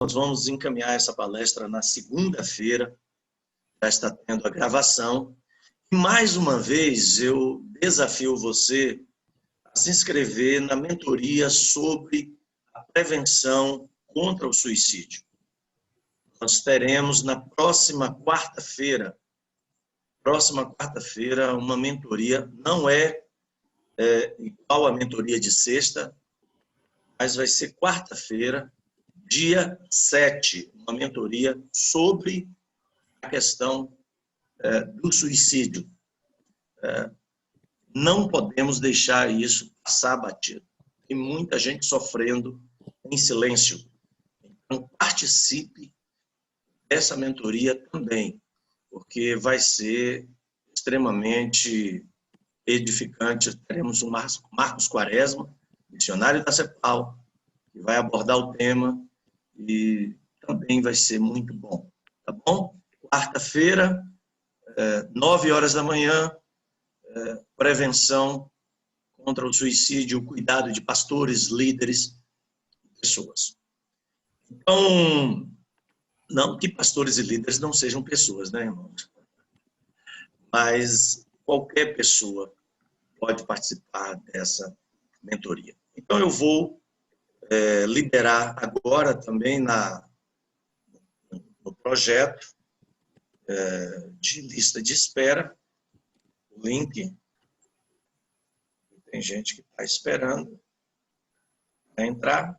Nós vamos encaminhar essa palestra na segunda-feira, já está tendo a gravação. E, mais uma vez, eu desafio você a se inscrever na mentoria sobre a prevenção contra o suicídio. Nós teremos na próxima quarta-feira, uma mentoria, não é igual à mentoria de sexta, mas vai ser quarta-feira, dia 7, uma mentoria sobre a questão do suicídio. Não podemos deixar isso passar batido. Tem muita gente sofrendo em silêncio. Então, participe dessa mentoria também, porque vai ser extremamente edificante. Teremos o Marcos Quaresma, missionário da CEPAL, que vai abordar o tema e também vai ser muito bom. Tá bom? Quarta-feira, 9 horas da manhã, prevenção contra o suicídio, o cuidado de pastores, líderes e pessoas. Então, não que pastores e líderes não sejam pessoas, né, irmãos? Mas qualquer pessoa pode participar dessa mentoria. Então, eu vou liberar agora também no projeto de lista de espera, o link. Tem gente que está esperando para entrar.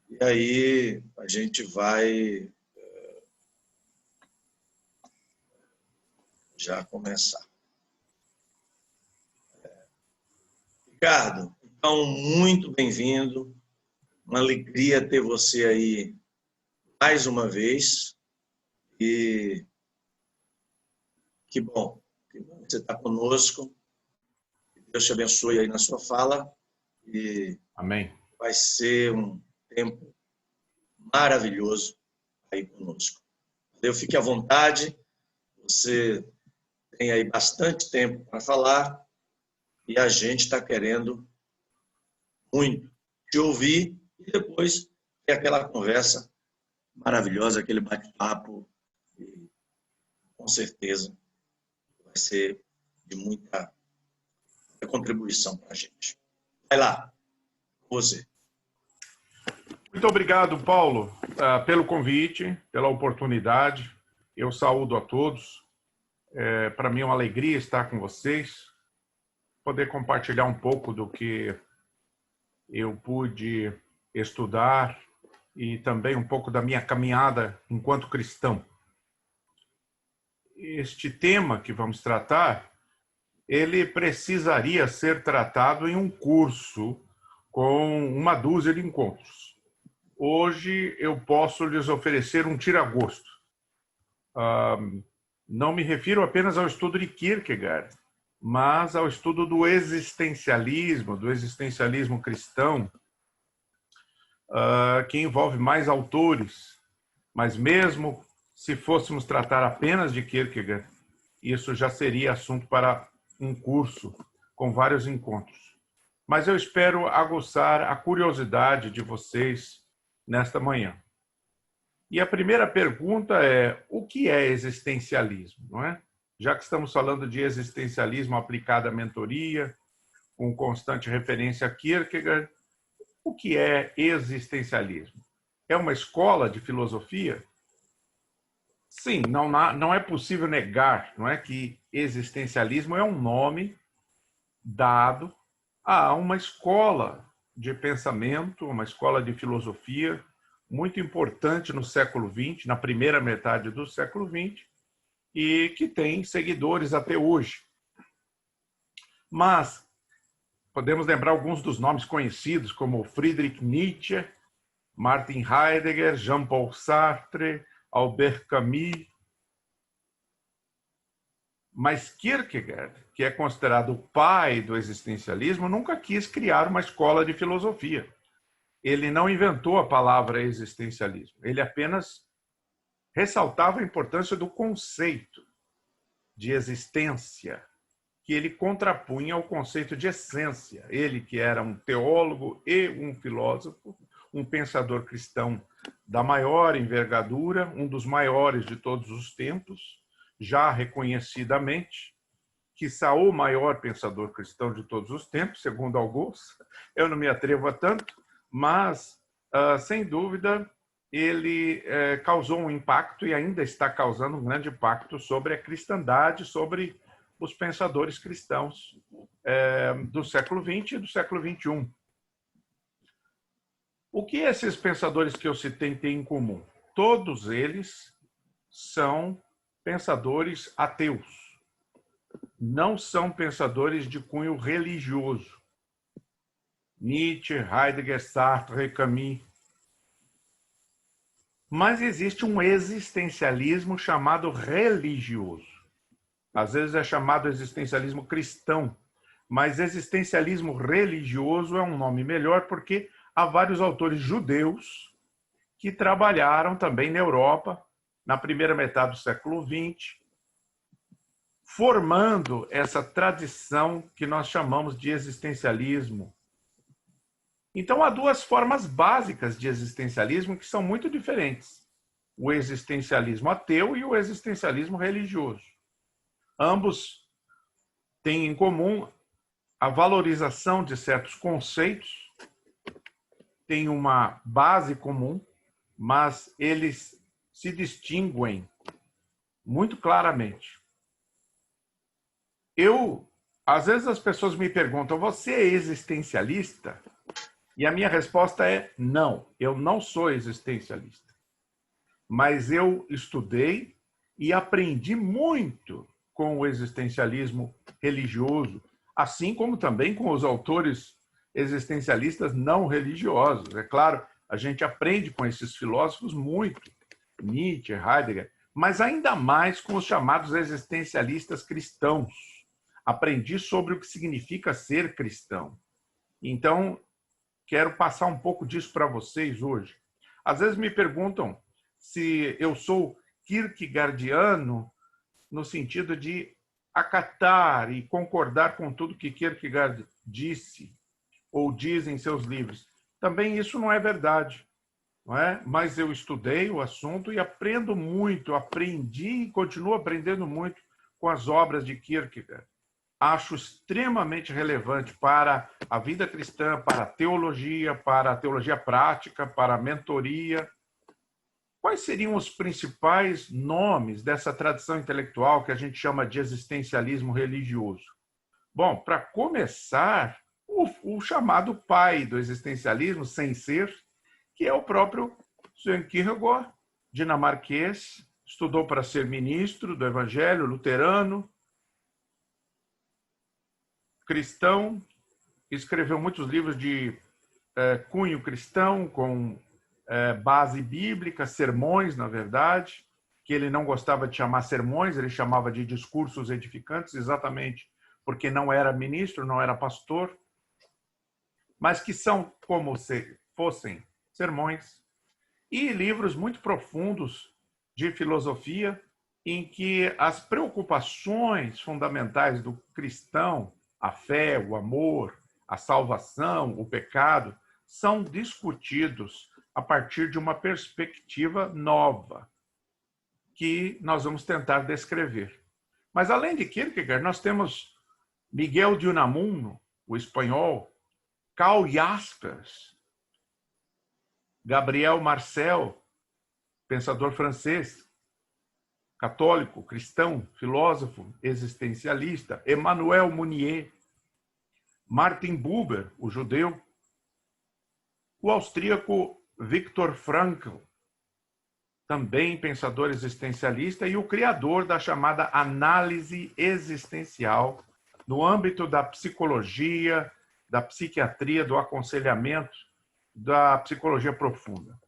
E aí a gente vai já começar. Ricardo, então, muito bem-vindo. Uma alegria ter você aí mais uma vez. E que bom que você está conosco. Deus te abençoe aí na sua fala. E amém. Vai ser um tempo maravilhoso aí conosco. Eu fique à vontade. Você tem aí bastante tempo para falar e a gente está querendo muito te ouvir e depois ter aquela conversa maravilhosa, aquele bate-papo, e com certeza vai ser de muita contribuição para a gente. Vai lá, com você. Muito obrigado, Paulo, pelo convite, pela oportunidade. Eu saúdo a todos. Para mim é uma alegria estar com vocês, poder compartilhar um pouco do que eu pude estudar e também um pouco da minha caminhada enquanto cristão. Este tema que vamos tratar, ele precisaria ser tratado em um curso com uma dúzia de encontros. Hoje eu posso lhes oferecer um tira-gosto. Não me refiro apenas ao estudo de Kierkegaard, mas ao estudo do existencialismo cristão, que envolve mais autores. Mas mesmo se fôssemos tratar apenas de Kierkegaard, isso já seria assunto para um curso com vários encontros. Mas eu espero aguçar a curiosidade de vocês nesta manhã. E a primeira pergunta é: o que é existencialismo, não é? Já que estamos falando de existencialismo aplicado à mentoria, com constante referência a Kierkegaard, o que é existencialismo? É uma escola de filosofia? Sim, não é possível negar, não é, que existencialismo é um nome dado a uma escola de pensamento, uma escola de filosofia muito importante no século XX, na primeira metade do século XX, e que tem seguidores até hoje. Mas podemos lembrar alguns dos nomes conhecidos, como Friedrich Nietzsche, Martin Heidegger, Jean-Paul Sartre, Albert Camus. Mas Kierkegaard, que é considerado o pai do existencialismo, nunca quis criar uma escola de filosofia. Ele não inventou a palavra existencialismo. Ele apenas ressaltava a importância do conceito de existência, que ele contrapunha ao conceito de essência. Ele, que era um teólogo e um filósofo, um pensador cristão da maior envergadura, um dos maiores de todos os tempos, já reconhecidamente, quiçá o maior pensador cristão de todos os tempos, segundo alguns. Eu não me atrevo a tanto, mas, sem dúvida, ele causou um impacto e ainda está causando um grande impacto sobre a cristandade, sobre os pensadores cristãos do século XX e do século XXI. O que esses pensadores que eu citei têm em comum? Todos eles são pensadores ateus. Não são pensadores de cunho religioso. Nietzsche, Heidegger, Sartre, Camus. Mas existe um existencialismo chamado religioso. Às vezes é chamado existencialismo cristão, mas existencialismo religioso é um nome melhor porque há vários autores judeus que trabalharam também na Europa, na primeira metade do século XX, formando essa tradição que nós chamamos de existencialismo. Então, há duas formas básicas de existencialismo que são muito diferentes. O existencialismo ateu e o existencialismo religioso. Ambos têm em comum a valorização de certos conceitos, têm uma base comum, mas eles se distinguem muito claramente. Às vezes as pessoas me perguntam, você é existencialista? E a minha resposta é não, eu não sou existencialista. Mas eu estudei e aprendi muito com o existencialismo religioso, assim como também com os autores existencialistas não religiosos. É claro, a gente aprende com esses filósofos muito, Nietzsche, Heidegger, mas ainda mais com os chamados existencialistas cristãos. Aprendi sobre o que significa ser cristão. Então, quero passar um pouco disso para vocês hoje. Às vezes me perguntam se eu sou kierkegaardiano no sentido de acatar e concordar com tudo que Kierkegaard disse ou diz em seus livros. Também isso não é verdade, não é? Mas eu estudei o assunto e aprendo muito, aprendi e continuo aprendendo muito com as obras de Kierkegaard. Acho extremamente relevante para a vida cristã, para a teologia prática, para a mentoria. Quais seriam os principais nomes dessa tradição intelectual que a gente chama de existencialismo religioso? Bom, para começar, o chamado pai do existencialismo, sem ser, que é o próprio Søren Kierkegaard, dinamarquês, estudou para ser ministro do Evangelho, luterano, cristão, escreveu muitos livros de cunho cristão, com base bíblica, sermões, na verdade, que ele não gostava de chamar sermões, ele chamava de discursos edificantes, exatamente porque não era ministro, não era pastor, mas que são como se fossem sermões, e livros muito profundos de filosofia, em que as preocupações fundamentais do cristão, a fé, o amor, a salvação, o pecado, são discutidos a partir de uma perspectiva nova, que nós vamos tentar descrever. Mas, além de Kierkegaard, nós temos Miguel de Unamuno, o espanhol, Karl Jaspers, Gabriel Marcel, pensador francês, católico, cristão, filósofo, existencialista, Emmanuel Mounier, Martin Buber, o judeu, o austríaco Viktor Frankl, também pensador existencialista e o criador da chamada análise existencial no âmbito da psicologia, da psiquiatria, do aconselhamento, da psicologia profunda.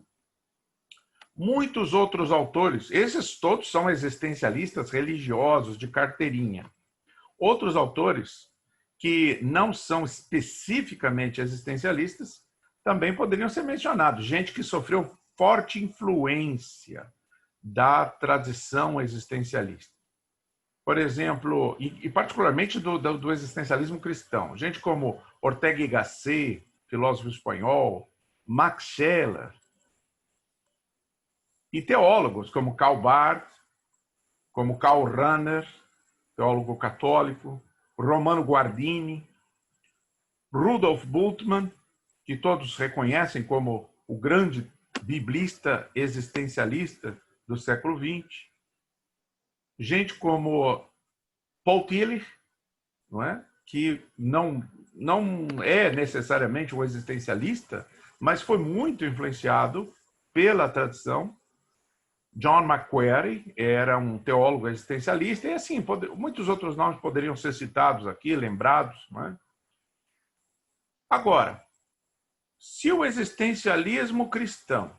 Muitos outros autores, esses todos são existencialistas religiosos de carteirinha. Outros autores que não são especificamente existencialistas também poderiam ser mencionados. Gente que sofreu forte influência da tradição existencialista. Por exemplo, e particularmente do existencialismo cristão. Gente como Ortega y Gasset, filósofo espanhol, Max Scheler, E teólogos como Karl Barth, como Karl Rahner, teólogo católico, Romano Guardini, Rudolf Bultmann, que todos reconhecem como o grande biblista existencialista do século XX, gente como Paul Tillich, não é? Que não é necessariamente um existencialista, mas foi muito influenciado pela tradição. John Macquarie era um teólogo existencialista, e assim, muitos outros nomes poderiam ser citados aqui, lembrados. Não é? Agora, se o existencialismo cristão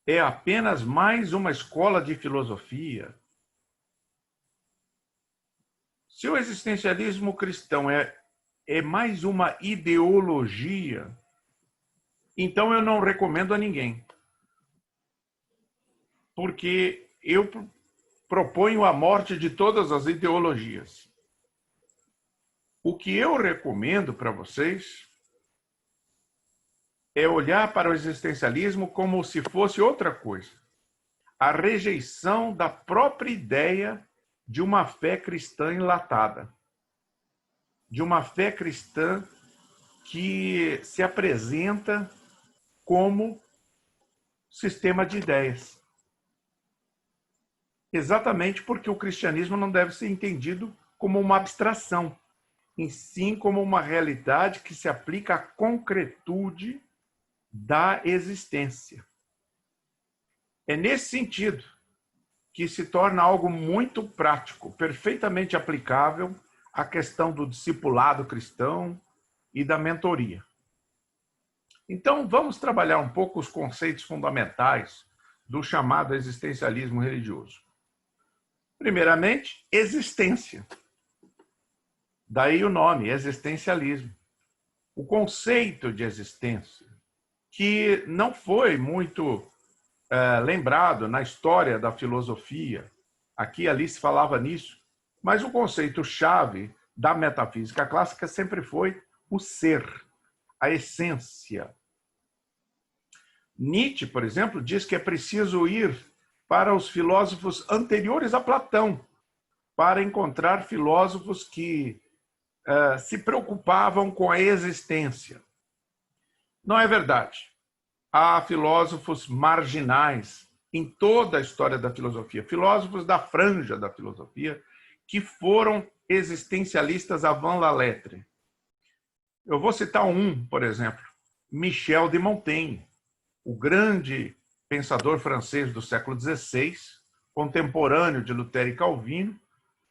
é apenas mais uma escola de filosofia, se o existencialismo cristão é mais uma ideologia, então eu não recomendo a ninguém. Porque eu proponho a morte de todas as ideologias. O que eu recomendo para vocês é olhar para o existencialismo como se fosse outra coisa. A rejeição da própria ideia de uma fé cristã enlatada. De uma fé cristã que se apresenta como sistema de ideias. Exatamente porque o cristianismo não deve ser entendido como uma abstração, em sim como uma realidade que se aplica à concretude da existência. É nesse sentido que se torna algo muito prático, perfeitamente aplicável à questão do discipulado cristão e da mentoria. Então, vamos trabalhar um pouco os conceitos fundamentais do chamado existencialismo religioso. Primeiramente, existência. Daí o nome, existencialismo. O conceito de existência, que não foi muito lembrado na história da filosofia. Aqui e ali se falava nisso, mas o conceito-chave da metafísica clássica sempre foi o ser, a essência. Nietzsche, por exemplo, diz que é preciso ir para os filósofos anteriores a Platão, para encontrar filósofos que se preocupavam com a existência. Não é verdade. Há filósofos marginais em toda a história da filosofia, filósofos da franja da filosofia, que foram existencialistas avant la lettre. Eu vou citar um, por exemplo, Michel de Montaigne, o grande pensador francês do século XVI, contemporâneo de Lutero e Calvino,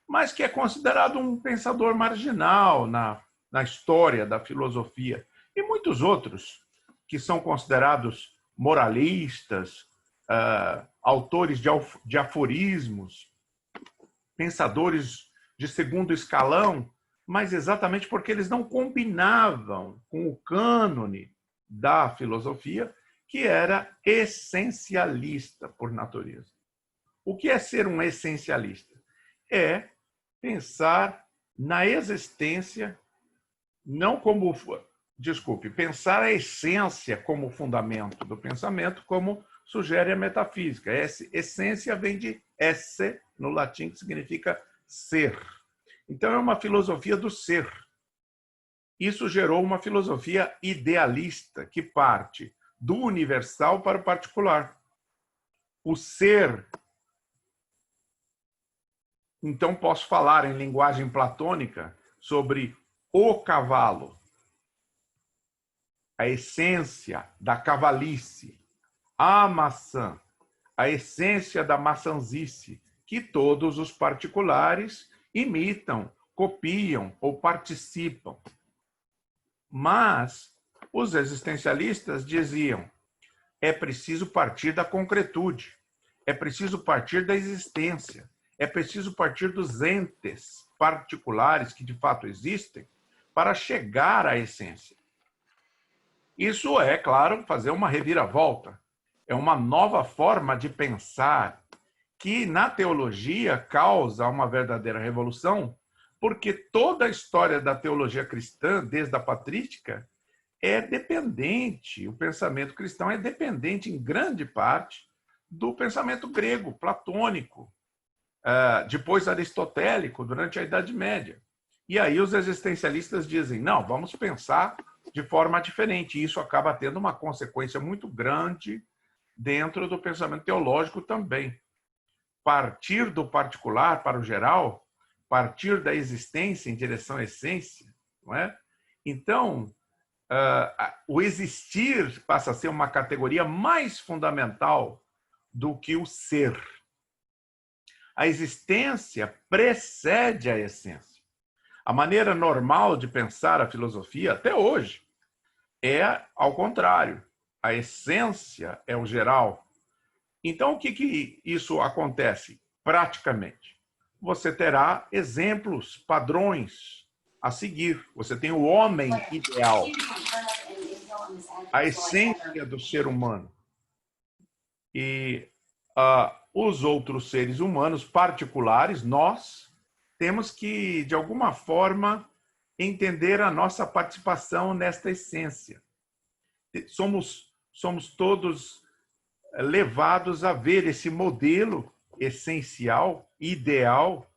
mas que é considerado um pensador marginal na história da filosofia. E muitos outros que são considerados moralistas, autores de aforismos, pensadores de segundo escalão, mas exatamente porque eles não combinavam com o cânone da filosofia, que era essencialista por natureza. O que é ser um essencialista? É pensar na existência, não como... Desculpe, pensar a essência como fundamento do pensamento, como sugere a metafísica. Essência vem de esse, no latim, que significa ser. Então, é uma filosofia do ser. Isso gerou uma filosofia idealista, que parte do universal para o particular. O ser. Então, posso falar em linguagem platônica sobre o cavalo, a essência da cavalice, a maçã, a essência da maçanzice, que todos os particulares imitam, copiam ou participam. Mas os existencialistas diziam: é preciso partir da concretude, é preciso partir da existência, é preciso partir dos entes particulares que de fato existem para chegar à essência. Isso é, claro, fazer uma reviravolta. É uma nova forma de pensar que na teologia causa uma verdadeira revolução, porque toda a história da teologia cristã, desde a patrística, é dependente, o pensamento cristão é dependente em grande parte do pensamento grego, platônico, depois aristotélico, durante a Idade Média. E aí os existencialistas dizem, não, vamos pensar de forma diferente. E isso acaba tendo uma consequência muito grande dentro do pensamento teológico também. Partir do particular para o geral, partir da existência em direção à essência, não é? Então, o existir passa a ser uma categoria mais fundamental do que o ser. A existência precede a essência. A maneira normal de pensar a filosofia, até hoje, é ao contrário. A essência é o geral. Então, o que isso acontece praticamente? Você terá exemplos, padrões a seguir. Você tem o homem ideal, a essência do ser humano. E os outros seres humanos particulares, nós, temos que, de alguma forma, entender a nossa participação nesta essência. Somos todos levados a ver esse modelo essencial, ideal,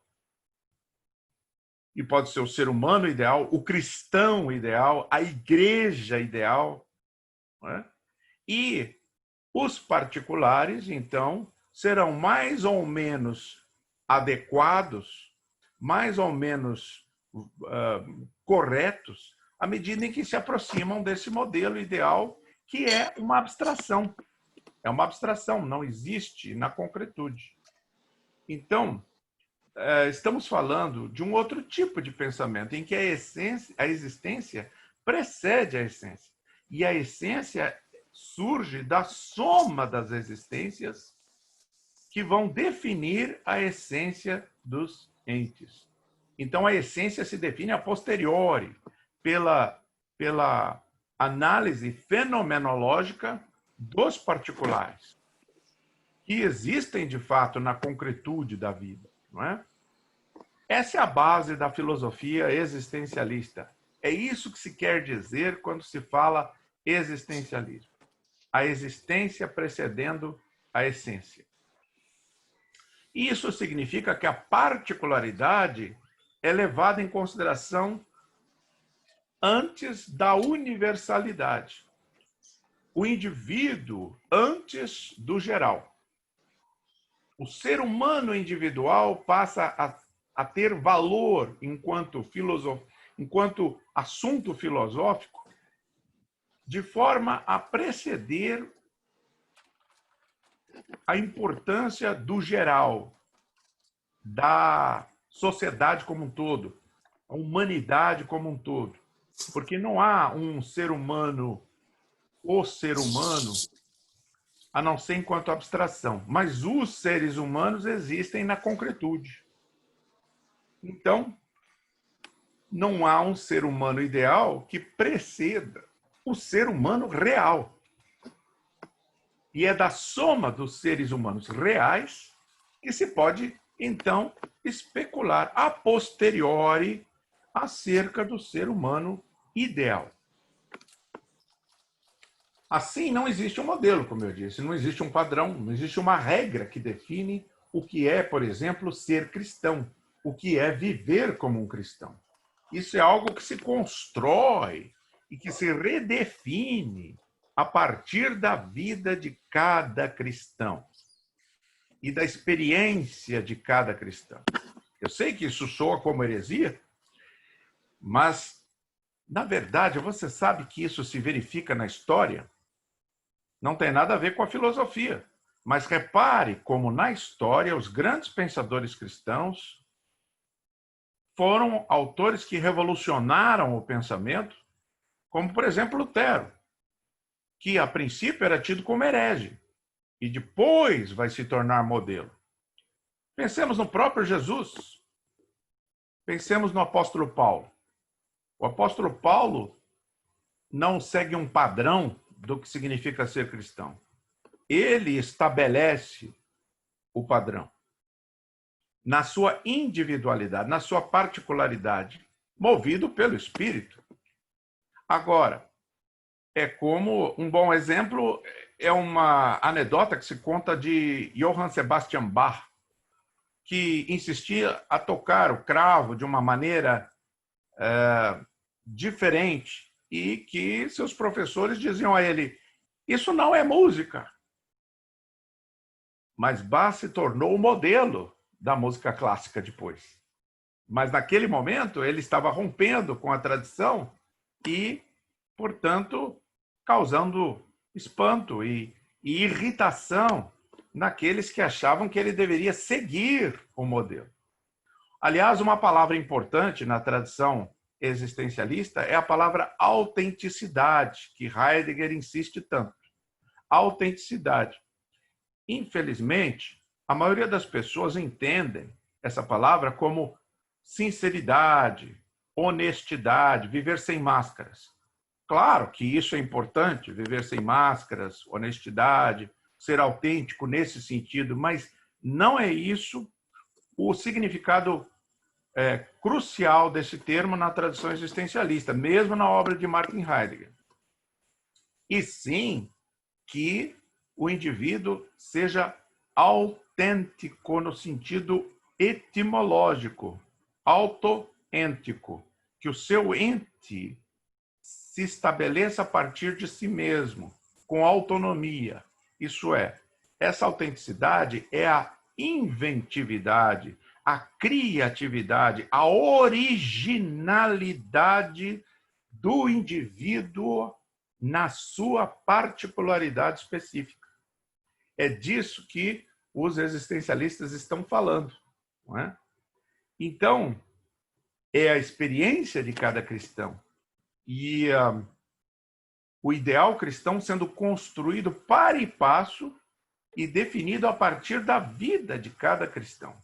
e pode ser o ser humano ideal, o cristão ideal, a igreja ideal, não é? E os particulares, então, serão mais ou menos adequados, mais ou menos corretos, à medida em que se aproximam desse modelo ideal, que é uma abstração. É uma abstração, não existe na concretude. Então, estamos falando de um outro tipo de pensamento, em que a existência precede a essência. E a essência surge da soma das existências que vão definir a essência dos entes. Então, a essência se define a posteriori, pela análise fenomenológica dos particulares, que existem, de fato, na concretude da vida, não é? Essa é a base da filosofia existencialista. É isso que se quer dizer quando se fala existencialismo. A existência precedendo a essência. Isso significa que a particularidade é levada em consideração antes da universalidade. O indivíduo antes do geral. O ser humano individual passa a ter valor enquanto assunto filosófico, de forma a preceder a importância do geral, da sociedade como um todo, a humanidade como um todo. Porque não há um ser humano, o ser humano, a não ser enquanto abstração. Mas os seres humanos existem na concretude. Então, não há um ser humano ideal que preceda o ser humano real. E é da soma dos seres humanos reais que se pode, então, especular a posteriori acerca do ser humano ideal. Assim, não existe um modelo, como eu disse, não existe um padrão, não existe uma regra que define o que é, por exemplo, ser cristão, o que é viver como um cristão. Isso é algo que se constrói e que se redefine a partir da vida de cada cristão e da experiência de cada cristão. Eu sei que isso soa como heresia, mas, na verdade, você sabe que isso se verifica na história? Não tem nada a ver com a filosofia, mas repare como na história os grandes pensadores cristãos foram autores que revolucionaram o pensamento, como, por exemplo, Lutero, que a princípio era tido como herege e depois vai se tornar modelo. Pensemos no próprio Jesus. Pensemos no apóstolo Paulo. O apóstolo Paulo não segue um padrão do que significa ser cristão. Ele estabelece o padrão na sua individualidade, na sua particularidade, movido pelo Espírito. Agora, é como um bom exemplo é uma anedota que se conta de Johann Sebastian Bach, que insistia a tocar o cravo de uma maneira diferente e que seus professores diziam a ele: isso não é música. Mas Bach se tornou o modelo da música clássica depois. Mas naquele momento ele estava rompendo com a tradição e, portanto, causando espanto e irritação naqueles que achavam que ele deveria seguir o modelo. Aliás, uma palavra importante na tradição existencialista é a palavra autenticidade, que Heidegger insiste tanto. Autenticidade. Infelizmente, a maioria das pessoas entendem essa palavra como sinceridade, honestidade, viver sem máscaras. Claro que isso é importante, viver sem máscaras, honestidade, ser autêntico nesse sentido, mas não é isso o significado crucial desse termo na tradição existencialista, mesmo na obra de Martin Heidegger. E sim que o indivíduo seja autêntico no sentido etimológico, autoêntico, que o seu ente se estabeleça a partir de si mesmo, com autonomia. Isso é, essa autenticidade é a inventividade, a criatividade, a originalidade do indivíduo na sua particularidade específica. É disso que os existencialistas estão falando, não é? Então, é a experiência de cada cristão e o ideal cristão sendo construído para e passo e definido a partir da vida de cada cristão.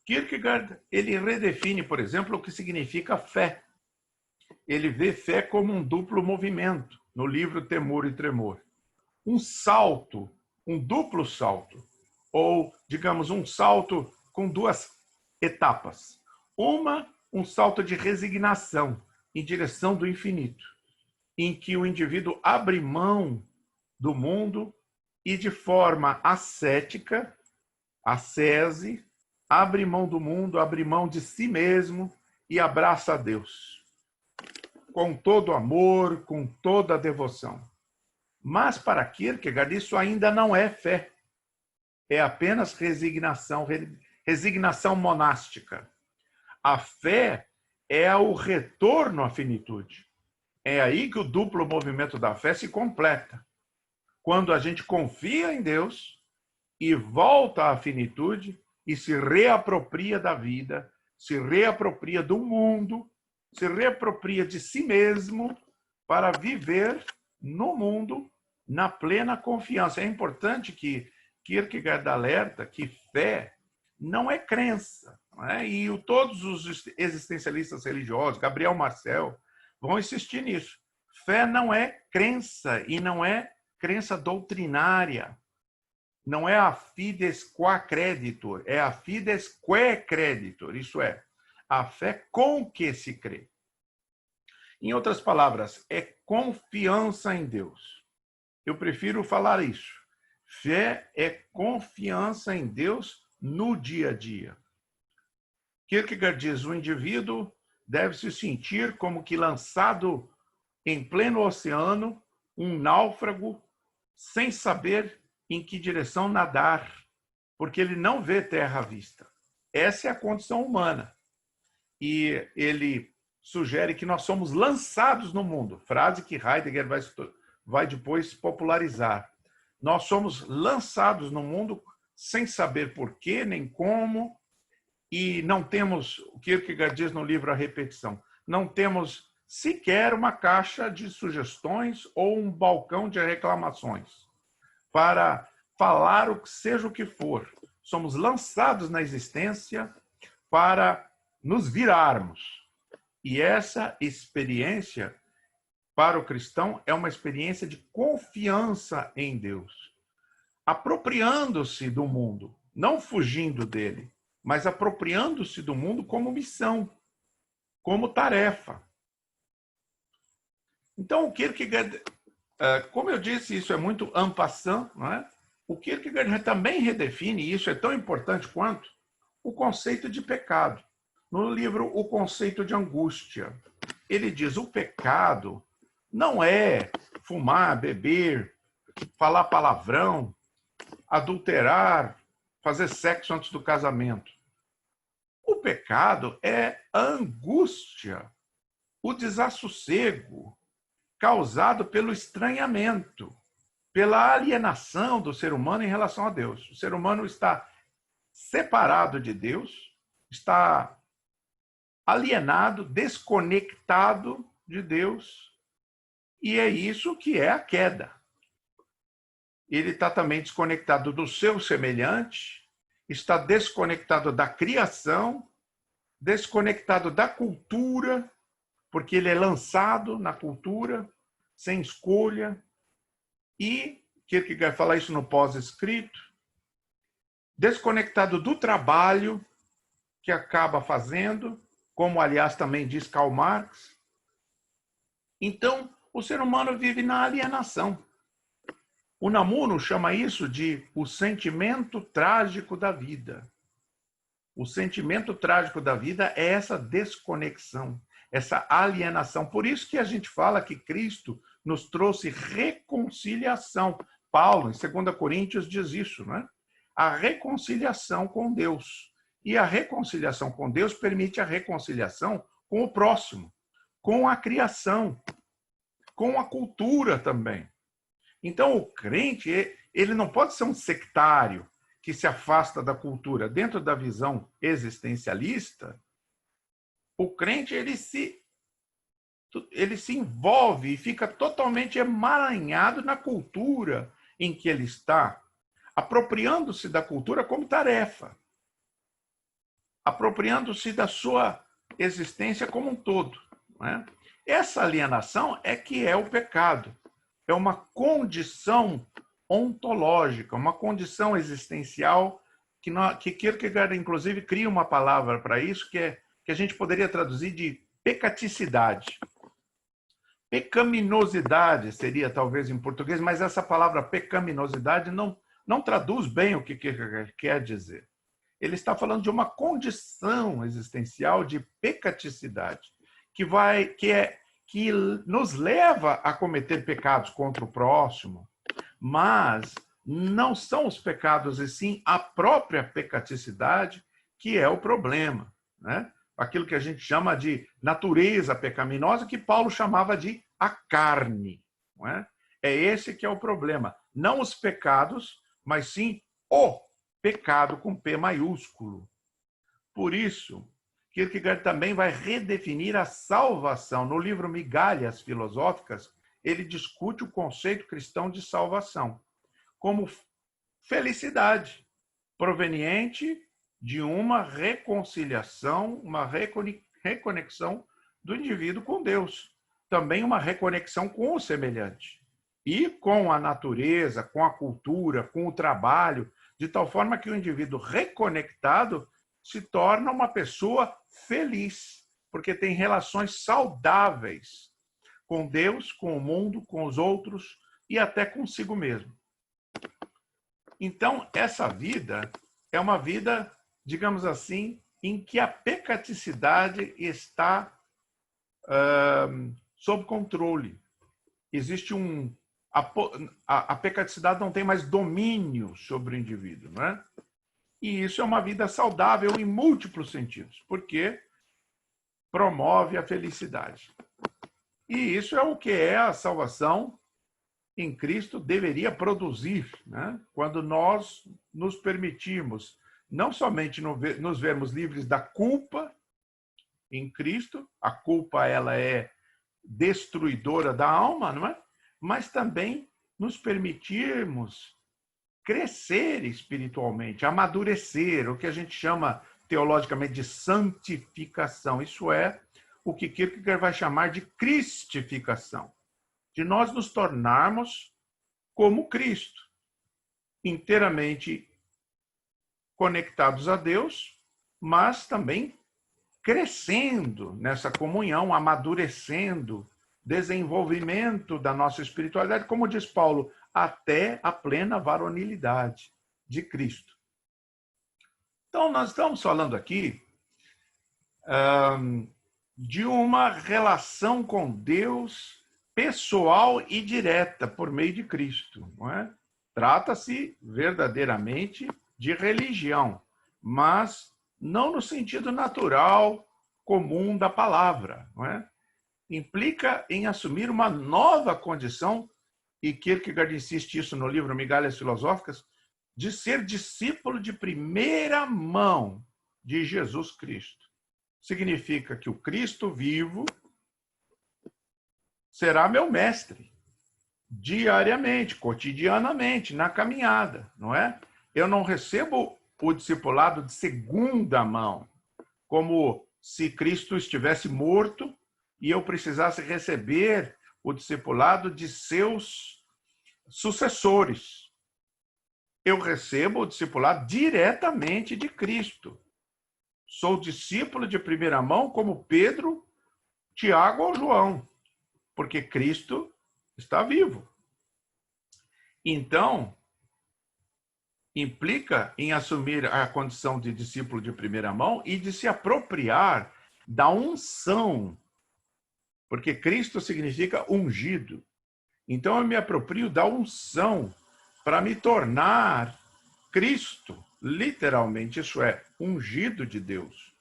Kierkegaard, ele redefine, por exemplo, o que significa fé. Ele vê fé como um duplo movimento, no livro Temor e Tremor. Um salto, um duplo salto, ou, digamos, um salto com duas etapas. Um salto de resignação em direção do infinito, em que o indivíduo abre mão do mundo e, de forma ascética, ascese, abre mão do mundo, abre mão de si mesmo e abraça a Deus. Com todo amor, com toda a devoção. Mas para Kierkegaard isso ainda não é fé. É apenas resignação, resignação monástica. A fé é o retorno à finitude. É aí que o duplo movimento da fé se completa. Quando a gente confia em Deus e volta à finitude e se reapropria da vida, se reapropria do mundo, se reapropria de si mesmo para viver no mundo na plena confiança. É importante que Kierkegaard alerta que fé não é crença. Não é? E todos os existencialistas religiosos, Gabriel Marcel, vão insistir nisso. Fé não é crença e não é crença doutrinária. Não é a fides qua creditor, é a fides que creditor. Isso é, a fé com que se crê. Em outras palavras, é confiança em Deus. Eu prefiro falar isso. Fé é confiança em Deus no dia a dia. Kierkegaard diz: o indivíduo deve se sentir como que lançado em pleno oceano, um náufrago, sem saber em que direção nadar, porque ele não vê terra à vista. Essa é a condição humana. E ele sugere que nós somos lançados no mundo, frase que Heidegger vai depois popularizar. Nós somos lançados no mundo sem saber porquê, nem como, e não temos, o que Kierkegaard diz no livro A Repetição, não temos sequer uma caixa de sugestões ou um balcão de reclamações para falar o que seja o que for. Somos lançados na existência para nos virarmos. E essa experiência, para o cristão, é uma experiência de confiança em Deus, apropriando-se do mundo, não fugindo dele, mas apropriando-se do mundo como missão, como tarefa. Então, o Kierkegaard Como eu disse, isso é muito en passant, não é? O Kierkegaard também redefine, e isso é tão importante quanto, o conceito de pecado. No livro O Conceito de Angústia, ele diz: o pecado não é fumar, beber, falar palavrão, adulterar, fazer sexo antes do casamento. O pecado é a angústia, o desassossego causado pelo estranhamento, pela alienação do ser humano em relação a Deus. O ser humano está separado de Deus, está alienado, desconectado de Deus, e é isso que é a queda. Ele está também desconectado do seu semelhante, está desconectado da criação, desconectado da cultura, porque ele é lançado na cultura, sem escolha, e Kierkegaard fala isso no pós-escrito, desconectado do trabalho que acaba fazendo, como, aliás, também diz Karl Marx. Então, o ser humano vive na alienação. O Unamuno chama isso de o sentimento trágico da vida. O sentimento trágico da vida é essa desconexão, essa alienação. Por isso que a gente fala que Cristo nos trouxe reconciliação. Paulo, em 2 Coríntios, diz isso, não é? A reconciliação com Deus. E a reconciliação com Deus permite a reconciliação com o próximo, com a criação, com a cultura também. Então, o crente, ele não pode ser um sectário que se afasta da cultura. Dentro da visão existencialista, o crente, ele se envolve e fica totalmente emaranhado na cultura em que ele está, apropriando-se da cultura como tarefa, apropriando-se da sua existência como um todo, não é? Essa alienação é que é o pecado. É uma condição ontológica, uma condição existencial que Kierkegaard, inclusive, cria uma palavra para isso, que a gente poderia traduzir de pecaticidade. Pecaminosidade seria, talvez, em português, mas essa palavra pecaminosidade não traduz bem o que Kierkegaard quer dizer. Ele está falando de uma condição existencial de pecaticidade, que nos leva a cometer pecados contra o próximo, mas não são os pecados, e sim a própria pecaticidade que é o problema, né? Aquilo que a gente chama de natureza pecaminosa, que Paulo chamava de a carne, não é? É esse que é o problema. Não os pecados, mas sim o pecado com P maiúsculo. Por isso, Kierkegaard também vai redefinir a salvação. No livro Migalhas Filosóficas, ele discute o conceito cristão de salvação como felicidade proveniente de uma reconciliação, uma reconexão do indivíduo com Deus. Também uma reconexão com o semelhante e com a natureza, com a cultura, com o trabalho, de tal forma que o indivíduo reconectado se torna uma pessoa feliz, porque tem relações saudáveis com Deus, com o mundo, com os outros e até consigo mesmo. Então, essa vida é uma vida, digamos assim, em que a pecaticidade está sob controle. Existe a pecaticidade não tem mais domínio sobre o indivíduo, não é? E isso é uma vida saudável em múltiplos sentidos, porque promove a felicidade. E isso é o que a salvação em Cristo deveria produzir, né? Quando nós nos permitimos não somente nos vermos livres da culpa em Cristo, a culpa ela é destruidora da alma, não é? Mas também nos permitirmos crescer espiritualmente, amadurecer, o que a gente chama teologicamente de santificação. Isso é o que Kierkegaard vai chamar de cristificação, de nós nos tornarmos como Cristo, inteiramente conectados a Deus, mas também crescendo nessa comunhão, amadurecendo desenvolvimento da nossa espiritualidade, como diz Paulo, até a plena varonilidade de Cristo. Então, nós estamos falando aqui de uma relação com Deus pessoal e direta por meio de Cristo, não é? Trata-se verdadeiramente de religião, mas não no sentido natural, comum da palavra, não é? Implica em assumir uma nova condição, e Kierkegaard insiste isso no livro Migalhas Filosóficas, de ser discípulo de primeira mão de Jesus Cristo. Significa que o Cristo vivo será meu mestre, diariamente, cotidianamente, na caminhada, não é? Eu não recebo o discipulado de segunda mão, como se Cristo estivesse morto e eu precisasse receber o discipulado de seus sucessores. Eu recebo o discipulado diretamente de Cristo. Sou discípulo de primeira mão como Pedro, Tiago ou João, porque Cristo está vivo. Então, implica em assumir a condição de discípulo de primeira mão e de se apropriar da unção, porque Cristo significa ungido. Então, eu me aproprio da unção para me tornar Cristo, literalmente, isso é, ungido de Deus.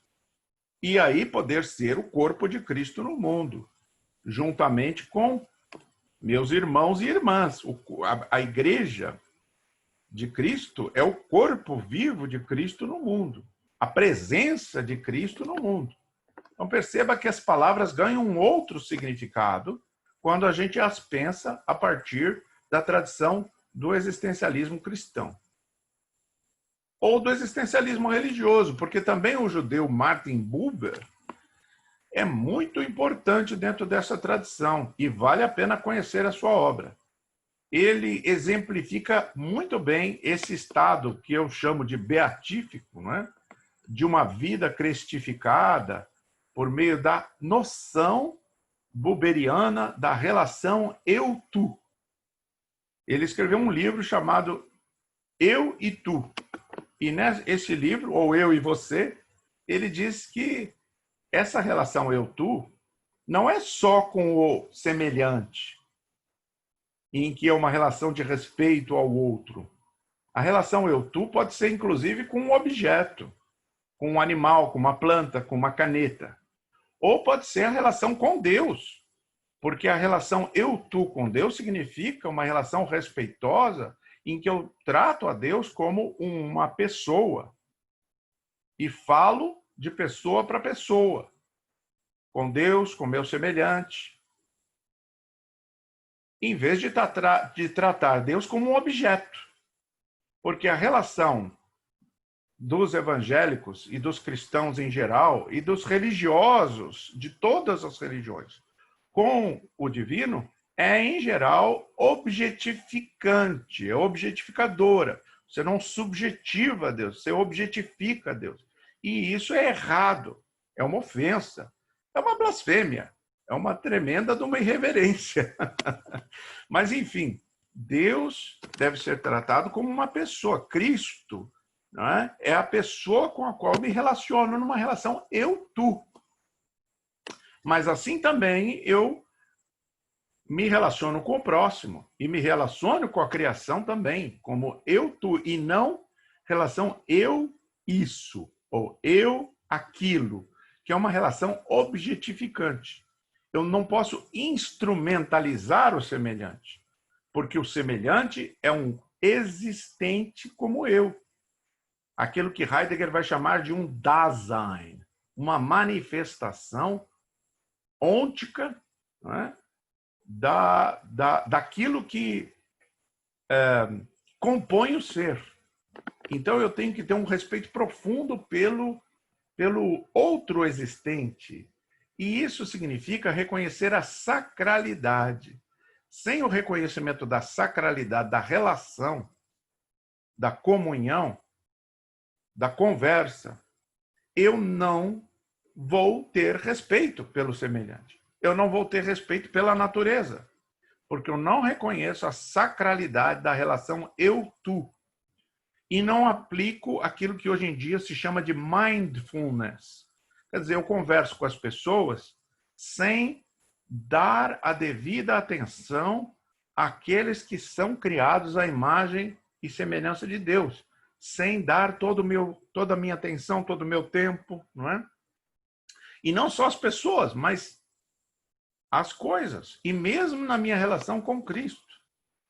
E aí poder ser o corpo de Cristo no mundo, juntamente com meus irmãos e irmãs. A igreja de Cristo é o corpo vivo de Cristo no mundo, a presença de Cristo no mundo. Então perceba que as palavras ganham um outro significado quando a gente as pensa a partir da tradição do existencialismo cristão. Ou do existencialismo religioso, porque também o judeu Martin Buber é muito importante dentro dessa tradição e vale a pena conhecer a sua obra. Ele exemplifica muito bem esse estado que eu chamo de beatífico, não é? De uma vida cristificada por meio da noção buberiana da relação eu-tu. Ele escreveu um livro chamado Eu e Tu. E nesse livro, ou Eu e Você, ele diz que essa relação eu-tu não é só com o semelhante, em que é uma relação de respeito ao outro. A relação eu-tu pode ser, inclusive, com um objeto, com um animal, com uma planta, com uma caneta. Ou pode ser a relação com Deus, porque a relação eu-tu com Deus significa uma relação respeitosa em que eu trato a Deus como uma pessoa e falo de pessoa para pessoa, com Deus, com meu semelhante, em vez de tratar Deus como um objeto. Porque a relação dos evangélicos e dos cristãos em geral e dos religiosos de todas as religiões com o divino é, em geral, objetificante, é objetificadora. Você não subjetiva Deus, você objetifica Deus. E isso é errado, é uma ofensa, é uma blasfêmia, é uma tremenda de uma irreverência. Mas, enfim, Deus deve ser tratado como uma pessoa. Cristo, não é? É a pessoa com a qual eu me relaciono numa relação eu-tu. Mas assim também eu me relaciono com o próximo e me relaciono com a criação também, como eu-tu, e não relação eu-isso, ou eu-aquilo, que é uma relação objetificante. Eu não posso instrumentalizar o semelhante, porque o semelhante é um existente como eu. Aquilo que Heidegger vai chamar de um Dasein, uma manifestação ôntica, não é? Daquilo que compõe o ser. Então eu tenho que ter um respeito profundo pelo outro existente. E isso significa reconhecer a sacralidade. Sem o reconhecimento da sacralidade, da relação, da comunhão, da conversa, eu não vou ter respeito pelo semelhante. eu não vou ter respeito pela natureza, porque eu não reconheço a sacralidade da relação eu-tu. E não aplico aquilo que hoje em dia se chama de mindfulness. Quer dizer, eu converso com as pessoas sem dar a devida atenção àqueles que são criados à imagem e semelhança de Deus, sem dar toda a minha atenção, todo o meu tempo, não é? E não só as pessoas, mas as coisas. E mesmo na minha relação com Cristo,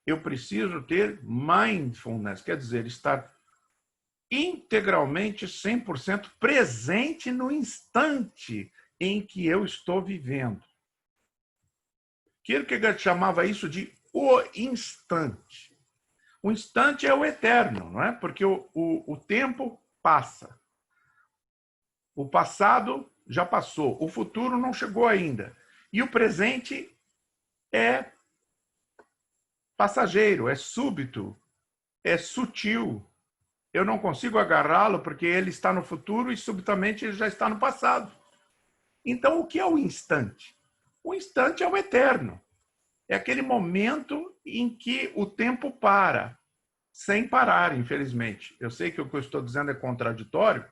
eu preciso ter mindfulness, quer dizer, estar integralmente, 100% presente no instante em que eu estou vivendo. Kierkegaard chamava isso de o instante. O instante é o eterno, não é? Porque o tempo passa. O passado já passou, o futuro não chegou ainda. E o presente é passageiro, é súbito, é sutil. Eu não consigo agarrá-lo porque ele está no futuro e subitamente ele já está no passado. Então, o que é o instante? O instante é o eterno. É aquele momento em que o tempo para, sem parar, infelizmente. Eu sei que o que eu estou dizendo é contraditório,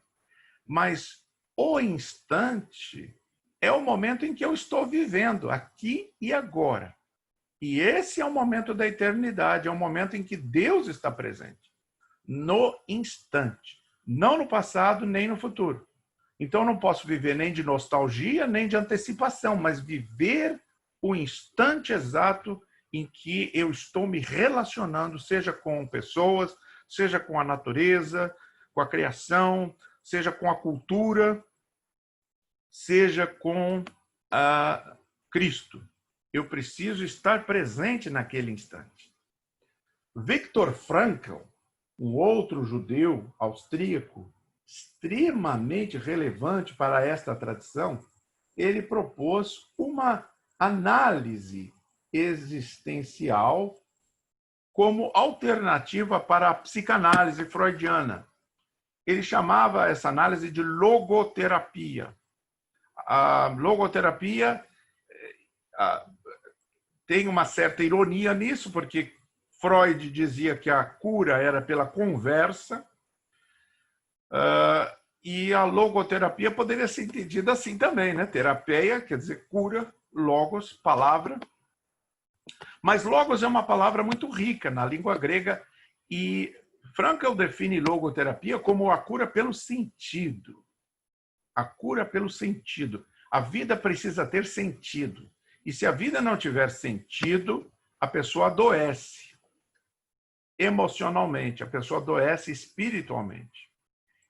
mas o instante é o momento em que eu estou vivendo, aqui e agora. E esse é o momento da eternidade, é o momento em que Deus está presente. No instante. Não no passado, nem no futuro. Então, eu não posso viver nem de nostalgia, nem de antecipação, mas viver o instante exato em que eu estou me relacionando, seja com pessoas, seja com a natureza, com a criação, seja com a cultura, seja com a Cristo. Eu preciso estar presente naquele instante. Viktor Frankl, um outro judeu austríaco, extremamente relevante para esta tradição, ele propôs uma análise existencial como alternativa para a psicanálise freudiana. Ele chamava essa análise de logoterapia. A logoterapia tem uma certa ironia nisso, porque Freud dizia que a cura era pela conversa, e a logoterapia poderia ser entendida assim também, né? Terapia quer dizer cura, logos, palavra. Mas logos é uma palavra muito rica na língua grega e Frankl define logoterapia como a cura pelo sentido. A cura pelo sentido. A vida precisa ter sentido. E se a vida não tiver sentido, a pessoa adoece emocionalmente, a pessoa adoece espiritualmente.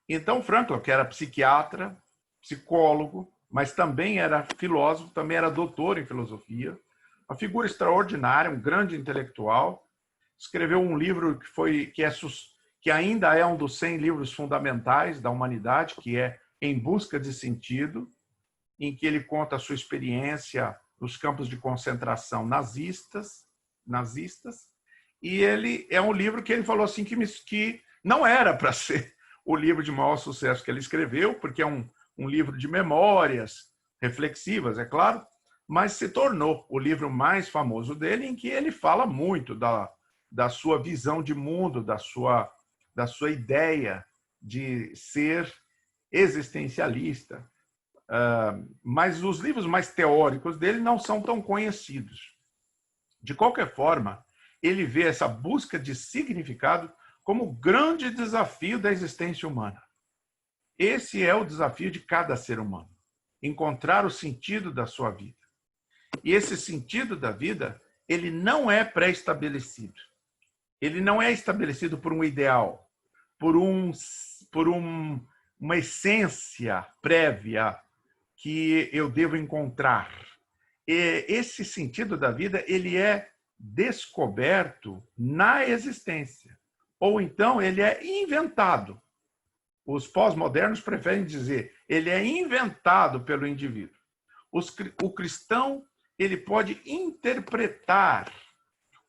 Então, Frankl, que era psiquiatra, psicólogo, mas também era filósofo, também era doutor em filosofia, uma figura extraordinária, um grande intelectual, escreveu um livro que ainda é um dos 100 livros fundamentais da humanidade, que é Em Busca de Sentido, em que ele conta a sua experiência nos campos de concentração nazistas, e ele é um livro que ele falou assim que não era para ser o livro de maior sucesso que ele escreveu, porque é um livro de memórias reflexivas, é claro, mas se tornou o livro mais famoso dele, em que ele fala muito da sua visão de mundo, da sua ideia de ser existencialista. Mas os livros mais teóricos dele não são tão conhecidos. De qualquer forma, ele vê essa busca de significado como o grande desafio da existência humana. Esse é o desafio de cada ser humano, encontrar o sentido da sua vida. E esse sentido da vida, ele não é pré-estabelecido. Ele não é estabelecido por um ideal, por uma essência prévia que eu devo encontrar. E esse sentido da vida, ele é descoberto na existência. Ou então ele é inventado. Os pós-modernos preferem dizer, ele é inventado pelo indivíduo. O cristão, ele pode interpretar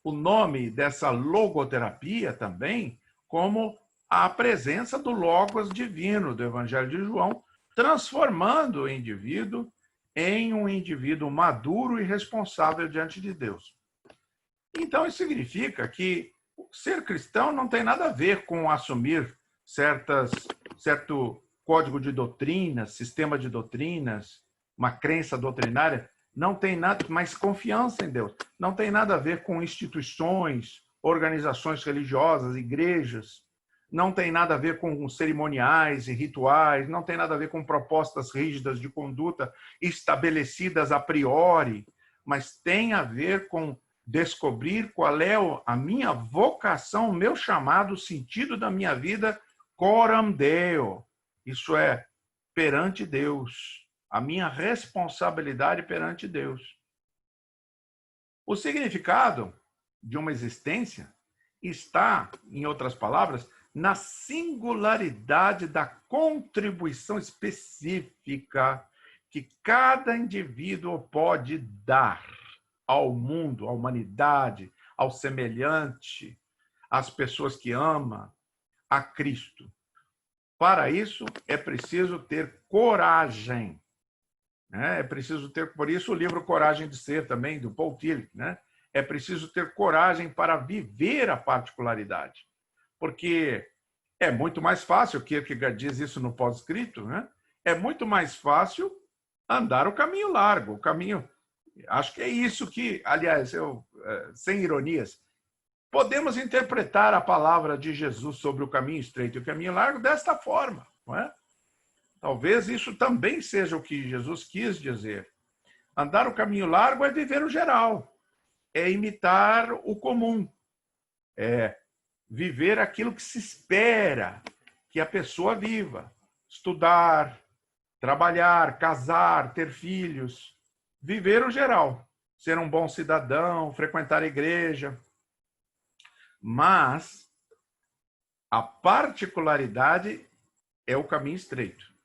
o nome dessa logoterapia também como a presença do Logos divino do Evangelho de João, transformando o indivíduo em um indivíduo maduro e responsável diante de Deus. Então, isso significa que ser cristão não tem nada a ver com assumir certo código de doutrinas, sistema de doutrinas, uma crença doutrinária. Não tem nada, mas confiança em Deus. Não tem nada a ver com instituições, organizações religiosas, igrejas. Não tem nada a ver com cerimoniais e rituais. Não tem nada a ver com propostas rígidas de conduta estabelecidas a priori. Mas tem a ver com descobrir qual é a minha vocação, o meu chamado, o sentido da minha vida, coram Deo. Isso é, perante Deus. A minha responsabilidade perante Deus. O significado de uma existência está, em outras palavras, na singularidade da contribuição específica que cada indivíduo pode dar ao mundo, à humanidade, ao semelhante, às pessoas que ama, a Cristo. Para isso, é preciso ter coragem. É preciso ter, por isso o livro Coragem de Ser também, do Paul Tillich, né? É preciso ter coragem para viver a particularidade. Porque é muito mais fácil, Kierkegaard diz isso no pós-escrito, né? É muito mais fácil andar o caminho largo, o caminho... Acho que é isso que, aliás, sem ironias, podemos interpretar a palavra de Jesus sobre o caminho estreito e o caminho largo desta forma, não é? Talvez isso também seja o que Jesus quis dizer. Andar o caminho largo é viver o geral, é imitar o comum, é viver aquilo que se espera que a pessoa viva. Estudar, trabalhar, casar, ter filhos, viver o geral, ser um bom cidadão, frequentar a igreja. Mas a particularidade é o caminho estreito.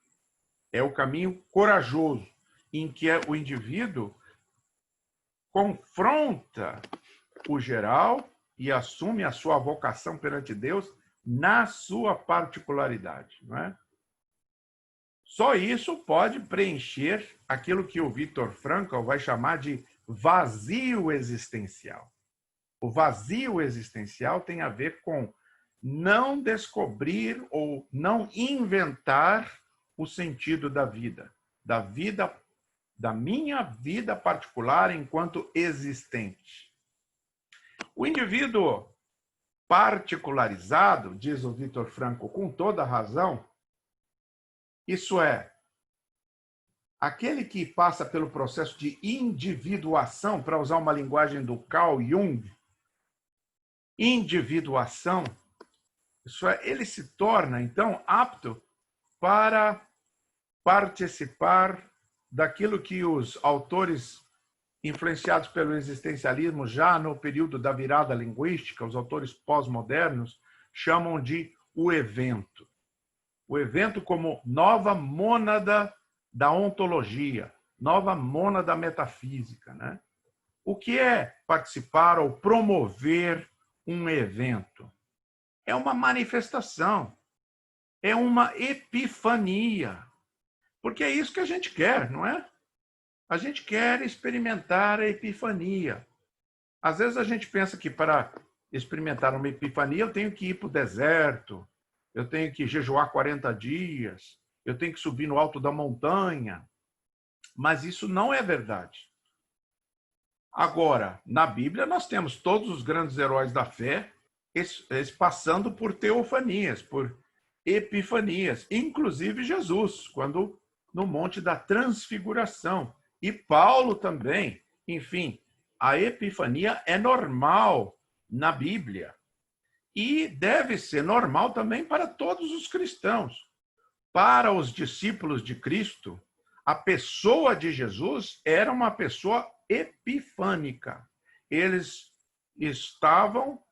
É o caminho corajoso, em que o indivíduo confronta o geral e assume a sua vocação perante Deus na sua particularidade, não é? Só isso pode preencher aquilo que o Viktor Frankl vai chamar de vazio existencial. O vazio existencial tem a ver com não descobrir ou não inventar o sentido da vida, da minha vida particular enquanto existente. O indivíduo particularizado, diz o Viktor Frankl com toda razão, isso é, aquele que passa pelo processo de individuação, para usar uma linguagem do Carl Jung, individuação, isso é, ele se torna, então, apto para participar daquilo que os autores influenciados pelo existencialismo já no período da virada linguística, os autores pós-modernos, chamam de o evento. O evento como nova mônada da ontologia, nova mônada metafísica, né? O que é participar ou promover um evento? É uma manifestação, é uma epifania, porque é isso que a gente quer, não é? A gente quer experimentar a epifania. Às vezes a gente pensa que para experimentar uma epifania eu tenho que ir para o deserto, eu tenho que jejuar 40 dias, eu tenho que subir no alto da montanha. Mas isso não é verdade. Agora, na Bíblia nós temos todos os grandes heróis da fé passando por teofanias, por epifanias, inclusive Jesus, quando no Monte da Transfiguração. E Paulo também. Enfim, a epifania é normal na Bíblia. E deve ser normal também para todos os cristãos. Para os discípulos de Cristo, a pessoa de Jesus era uma pessoa epifânica. Eles estavam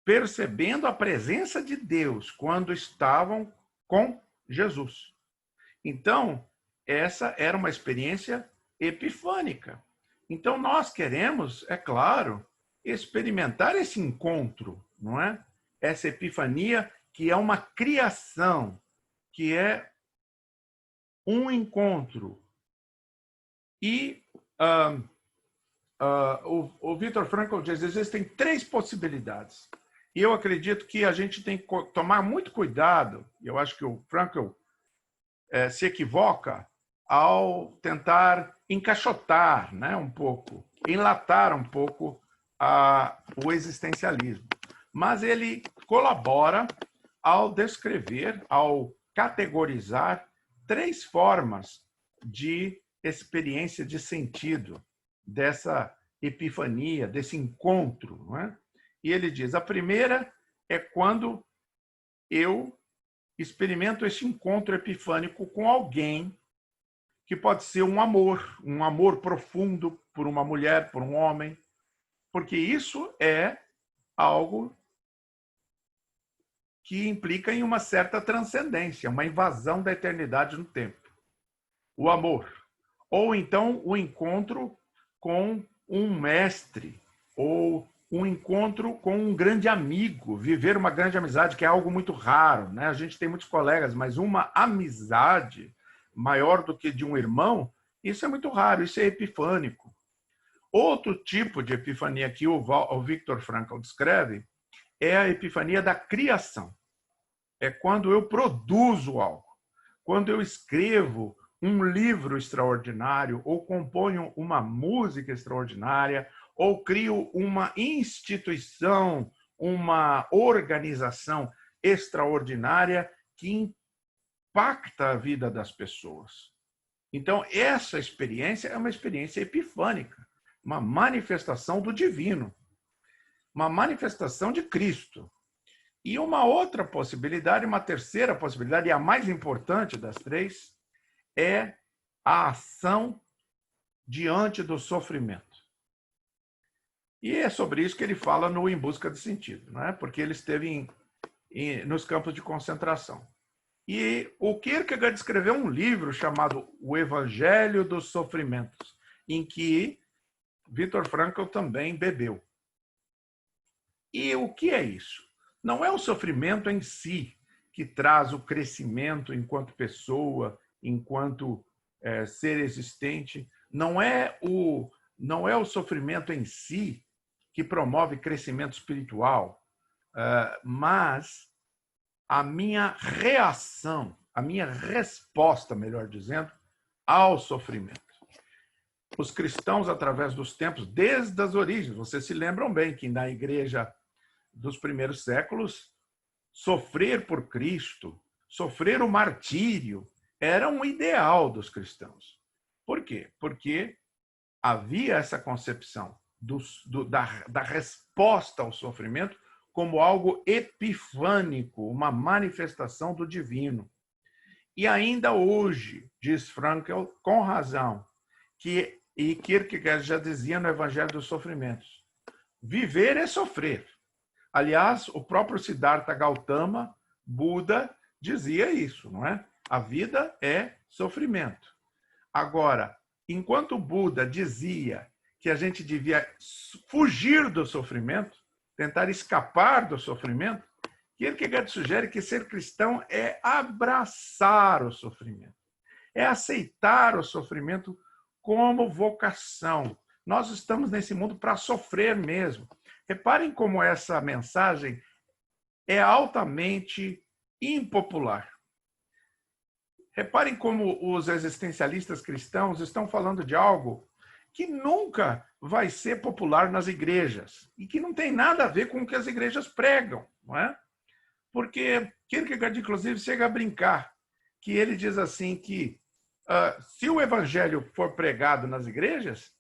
percebendo a presença de Deus quando estavam com Jesus. Então, essa era uma experiência epifânica. Então, nós queremos, é claro, experimentar esse encontro, não é? Essa epifania que é uma criação, que é um encontro E o Viktor Frankl diz que existem 3 possibilidades. E eu acredito que a gente tem que tomar muito cuidado, e eu acho que o Frankl se equivoca ao tentar encaixotar, né, um pouco, enlatar um pouco o existencialismo. Mas ele colabora ao descrever, ao categorizar 3 formas de experiência de sentido dessa epifania, desse encontro. Não é? E ele diz, a primeira é quando eu experimento esse encontro epifânico com alguém que pode ser um amor profundo por uma mulher, por um homem, porque isso é algo que implica em uma certa transcendência, uma invasão da eternidade no tempo. O amor. Ou então o encontro com um mestre, ou um encontro com um grande amigo, viver uma grande amizade, que é algo muito raro, né? A gente tem muitos colegas, mas uma amizade maior do que de um irmão, isso é muito raro, isso é epifânico. Outro tipo de epifania que o Viktor Frankl descreve é a epifania da criação. É quando eu produzo algo, quando eu escrevo um livro extraordinário, ou componho uma música extraordinária, ou crio uma instituição, uma organização extraordinária que impacta a vida das pessoas. Então, essa experiência é uma experiência epifânica, uma manifestação do divino, uma manifestação de Cristo. E uma outra possibilidade, uma terceira possibilidade, e a mais importante das 3, é a ação diante do sofrimento. E é sobre isso que ele fala no Em Busca de Sentido, não é? Porque ele esteve nos campos de concentração. E o Kierkegaard escreveu um livro chamado O Evangelho dos Sofrimentos, em que Viktor Frankl também bebeu. E o que é isso? Não é o sofrimento em si que traz o crescimento enquanto pessoa, enquanto ser existente. Não é o sofrimento em si que promove crescimento espiritual, mas a minha reação, a minha resposta, melhor dizendo, ao sofrimento. Os cristãos, através dos tempos, desde as origens, vocês se lembram bem que na igreja dos primeiros séculos, sofrer por Cristo, sofrer o martírio, era um ideal dos cristãos. Por quê? Porque havia essa concepção da resposta ao sofrimento como algo epifânico, uma manifestação do divino. E ainda hoje, diz Frankl, com razão, e Kierkegaard já dizia no Evangelho dos Sofrimentos, viver é sofrer. Aliás, o próprio Siddhartha Gautama, Buda, dizia isso, não é? A vida é sofrimento. Agora, enquanto Buda dizia que a gente devia fugir do sofrimento, tentar escapar do sofrimento, Kierkegaard sugere que ser cristão é abraçar o sofrimento, é aceitar o sofrimento como vocação. Nós estamos nesse mundo para sofrer mesmo. Reparem como essa mensagem é altamente impopular. Reparem como os existencialistas cristãos estão falando de algo que nunca vai ser popular nas igrejas e que não tem nada a ver com o que as igrejas pregam, não é? Porque Kierkegaard, inclusive, chega a brincar, que ele diz assim que se o evangelho for pregado nas igrejas,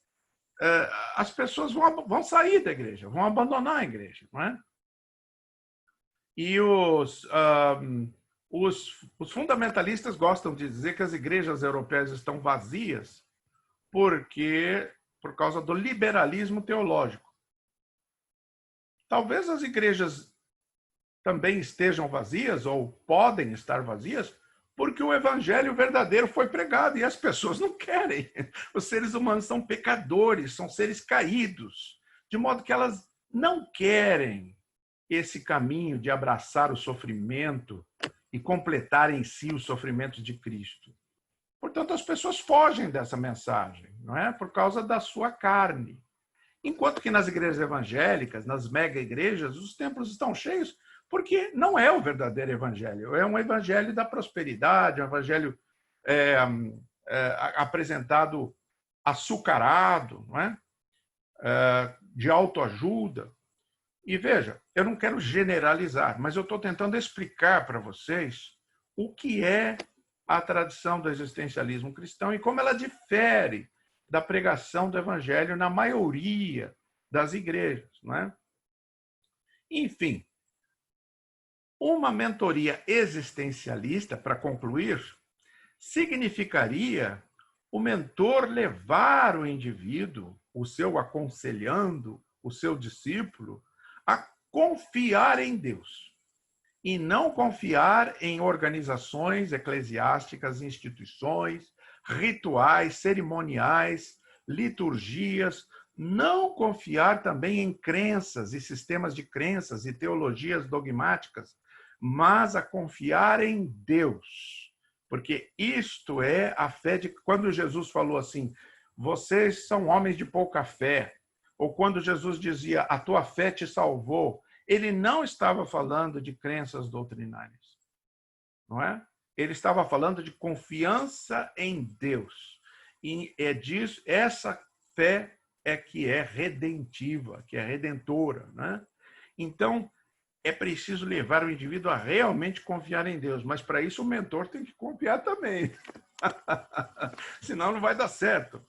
as pessoas vão sair da igreja, vão abandonar a igreja, não é? E os fundamentalistas gostam de dizer que as igrejas europeias estão vazias por causa do liberalismo teológico. Talvez as igrejas também estejam vazias, ou podem estar vazias, porque o evangelho verdadeiro foi pregado e as pessoas não querem. Os seres humanos são pecadores, são seres caídos, de modo que elas não querem esse caminho de abraçar o sofrimento e completar em si o sofrimento de Cristo. Portanto, as pessoas fogem dessa mensagem. não é? Por causa da sua carne. Enquanto que nas igrejas evangélicas, nas mega igrejas, os templos estão cheios porque não é o verdadeiro evangelho. É um evangelho da prosperidade, um evangelho apresentado açucarado, não é? De autoajuda. E veja, eu não quero generalizar, mas eu estou tentando explicar para vocês o que é a tradição do existencialismo cristão e como ela difere da pregação do evangelho na maioria das igrejas, não é? Enfim, uma mentoria existencialista, para concluir, significaria o mentor levar o indivíduo, o seu aconselhando, o seu discípulo, a confiar em Deus e não confiar em organizações eclesiásticas, instituições, rituais, cerimoniais, liturgias, não confiar também em crenças e sistemas de crenças e teologias dogmáticas, mas a confiar em Deus. Porque isto é a fé de... Quando Jesus falou assim, vocês são homens de pouca fé, ou quando Jesus dizia, a tua fé te salvou, ele não estava falando de crenças doutrinárias, não é? Ele estava falando de confiança em Deus. E é disso, essa fé é que é redentiva, que é redentora, né? Então, é preciso levar o indivíduo a realmente confiar em Deus, mas para isso o mentor tem que confiar também. Senão não vai dar certo.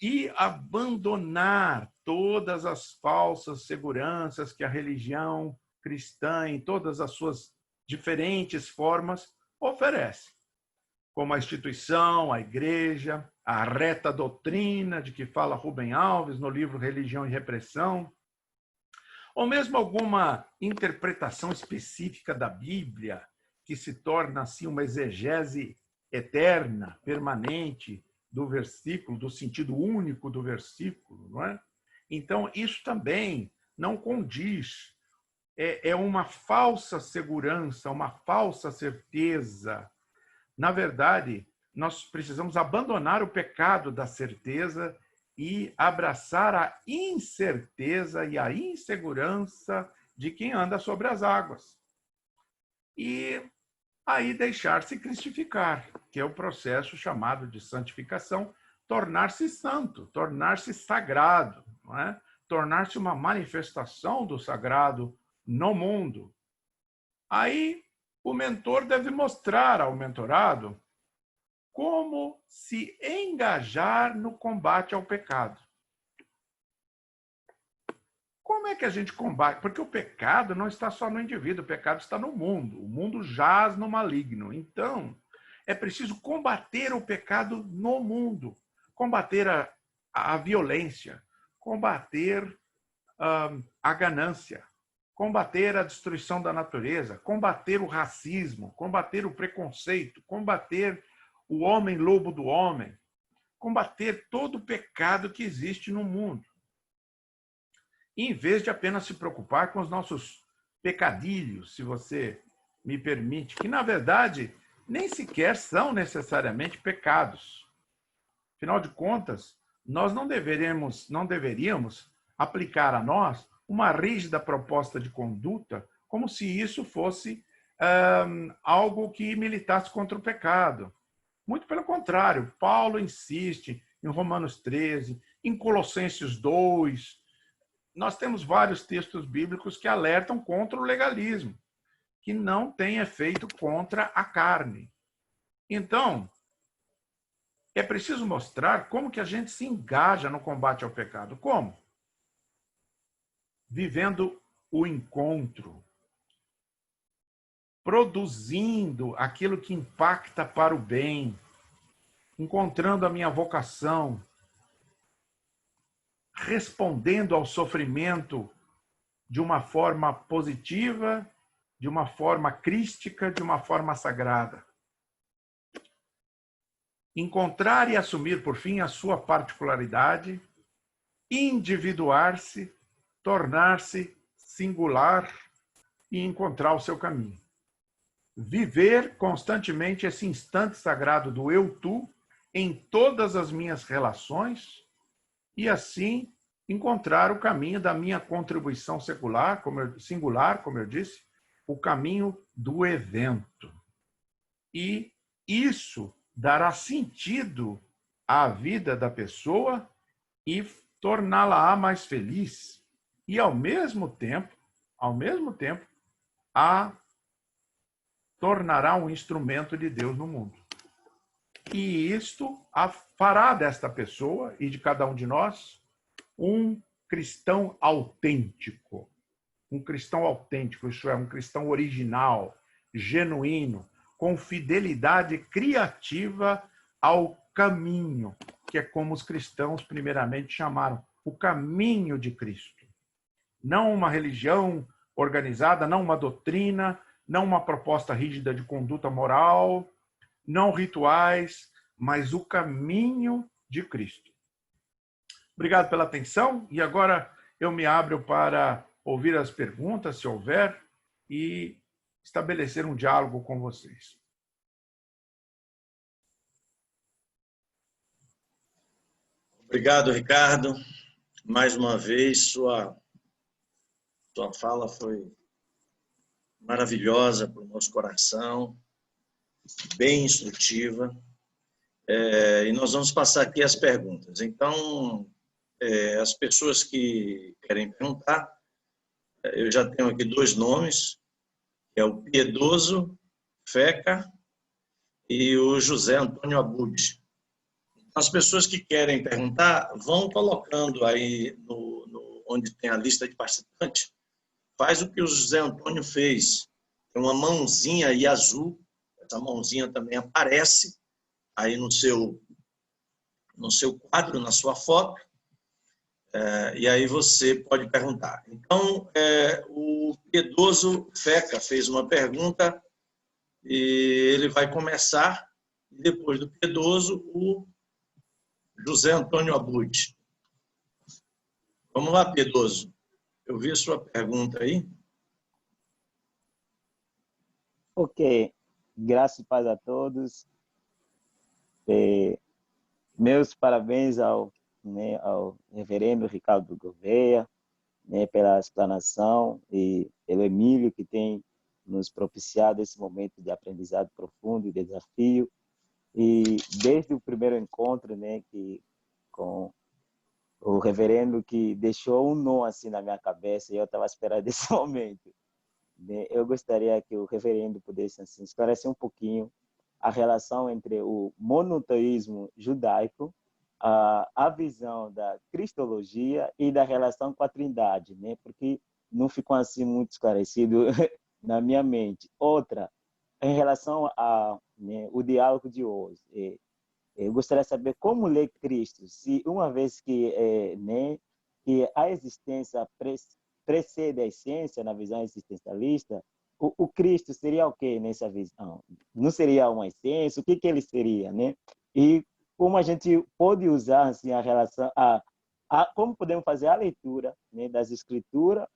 E abandonar todas as falsas seguranças que a religião cristã, em todas as suas diferentes formas, oferece. Como a instituição, a igreja, a reta doutrina de que fala Rubem Alves no livro Religião e Repressão, ou mesmo alguma interpretação específica da Bíblia que se torna assim uma exegese eterna, permanente do versículo, do sentido único do versículo, não é? Então, isso também não condiz. É uma falsa segurança, uma falsa certeza. Na verdade, nós precisamos abandonar o pecado da certeza e abraçar a incerteza e a insegurança de quem anda sobre as águas. E aí deixar-se cristificar, que é o processo chamado de santificação, tornar-se santo, tornar-se sagrado, não é? Tornar-se uma manifestação do sagrado no mundo. Aí o mentor deve mostrar ao mentorado como se engajar no combate ao pecado. Como é que a gente combate? Porque o pecado não está só no indivíduo, o pecado está no mundo. O mundo jaz no maligno. Então, é preciso combater o pecado no mundo, combater a violência, combater a ganância, combater a destruição da natureza, combater o racismo, combater o preconceito, combater o homem lobo do homem, combater todo o pecado que existe no mundo. Em vez de apenas se preocupar com os nossos pecadilhos, se você me permite, que na verdade nem sequer são necessariamente pecados. Afinal de contas, nós não deveríamos aplicar a nós uma rígida proposta de conduta como se isso fosse algo que militasse contra o pecado. Muito pelo contrário, Paulo insiste em Romanos 13, em Colossenses 2. Nós temos vários textos bíblicos que alertam contra o legalismo, que não tem efeito contra a carne. Então, é preciso mostrar como que a gente se engaja no combate ao pecado. Como? Vivendo o encontro, produzindo aquilo que impacta para o bem, encontrando a minha vocação, respondendo ao sofrimento de uma forma positiva, de uma forma crística, de uma forma sagrada. Encontrar e assumir, por fim, a sua particularidade, individuar-se, tornar-se singular e encontrar o seu caminho. Viver constantemente esse instante sagrado do eu-tu em todas as minhas relações e, assim, encontrar o caminho da minha contribuição singular, como eu disse, o caminho do evento. E isso dará sentido à vida da pessoa e torná-la mais feliz. E, ao mesmo tempo, a tornará um instrumento de Deus no mundo. E isto fará desta pessoa e de cada um de nós um cristão autêntico. Um cristão autêntico, isso é, um cristão original, genuíno, com fidelidade criativa ao caminho, que é como os cristãos primeiramente chamaram, o caminho de Cristo. Não uma religião organizada, não uma doutrina, não uma proposta rígida de conduta moral, não rituais, mas o caminho de Cristo. Obrigado pela atenção e agora eu me abro para ouvir as perguntas, se houver, e estabelecer um diálogo com vocês. Obrigado, Ricardo. Mais uma vez, sua fala foi maravilhosa para o nosso coração, bem instrutiva. E nós vamos passar aqui as perguntas. Então, as pessoas que querem perguntar, eu já tenho aqui 2 nomes, que é o Piedoso Feca e o José Antônio Abud. As pessoas que querem perguntar vão colocando aí onde tem a lista de participantes, faz o que o José Antônio fez. Tem uma mãozinha aí azul, essa mãozinha também aparece aí no seu quadro, na sua foto, e aí você pode perguntar. Então, o Piedoso Feca fez uma pergunta e ele vai começar, e depois do Piedoso, o José Antônio Abud. Vamos lá, Piedoso. Eu vi a sua pergunta aí. Ok. Graças e paz a todos. Meus parabéns ao reverendo Ricardo Gouveia, pela explanação, e pelo Emílio, que tem nos propiciado esse momento de aprendizado profundo e desafio. E desde o primeiro encontro, com o reverendo, que deixou um nó assim na minha cabeça, e eu estava esperando esse momento. Eu gostaria que o reverendo pudesse assim, esclarecer um pouquinho a relação entre o monoteísmo judaico, a visão da cristologia e da relação com a Trindade, porque não ficou assim muito esclarecido na minha mente. Outra, em relação ao diálogo de hoje, eu gostaria de saber como ler Cristo, se uma vez que a existência precede a essência, na visão existencialista, o Cristo seria o quê nessa visão? Não seria uma essência? O que ele seria, E como a gente pode usar assim, a relação, como podemos fazer a leitura das Escrituras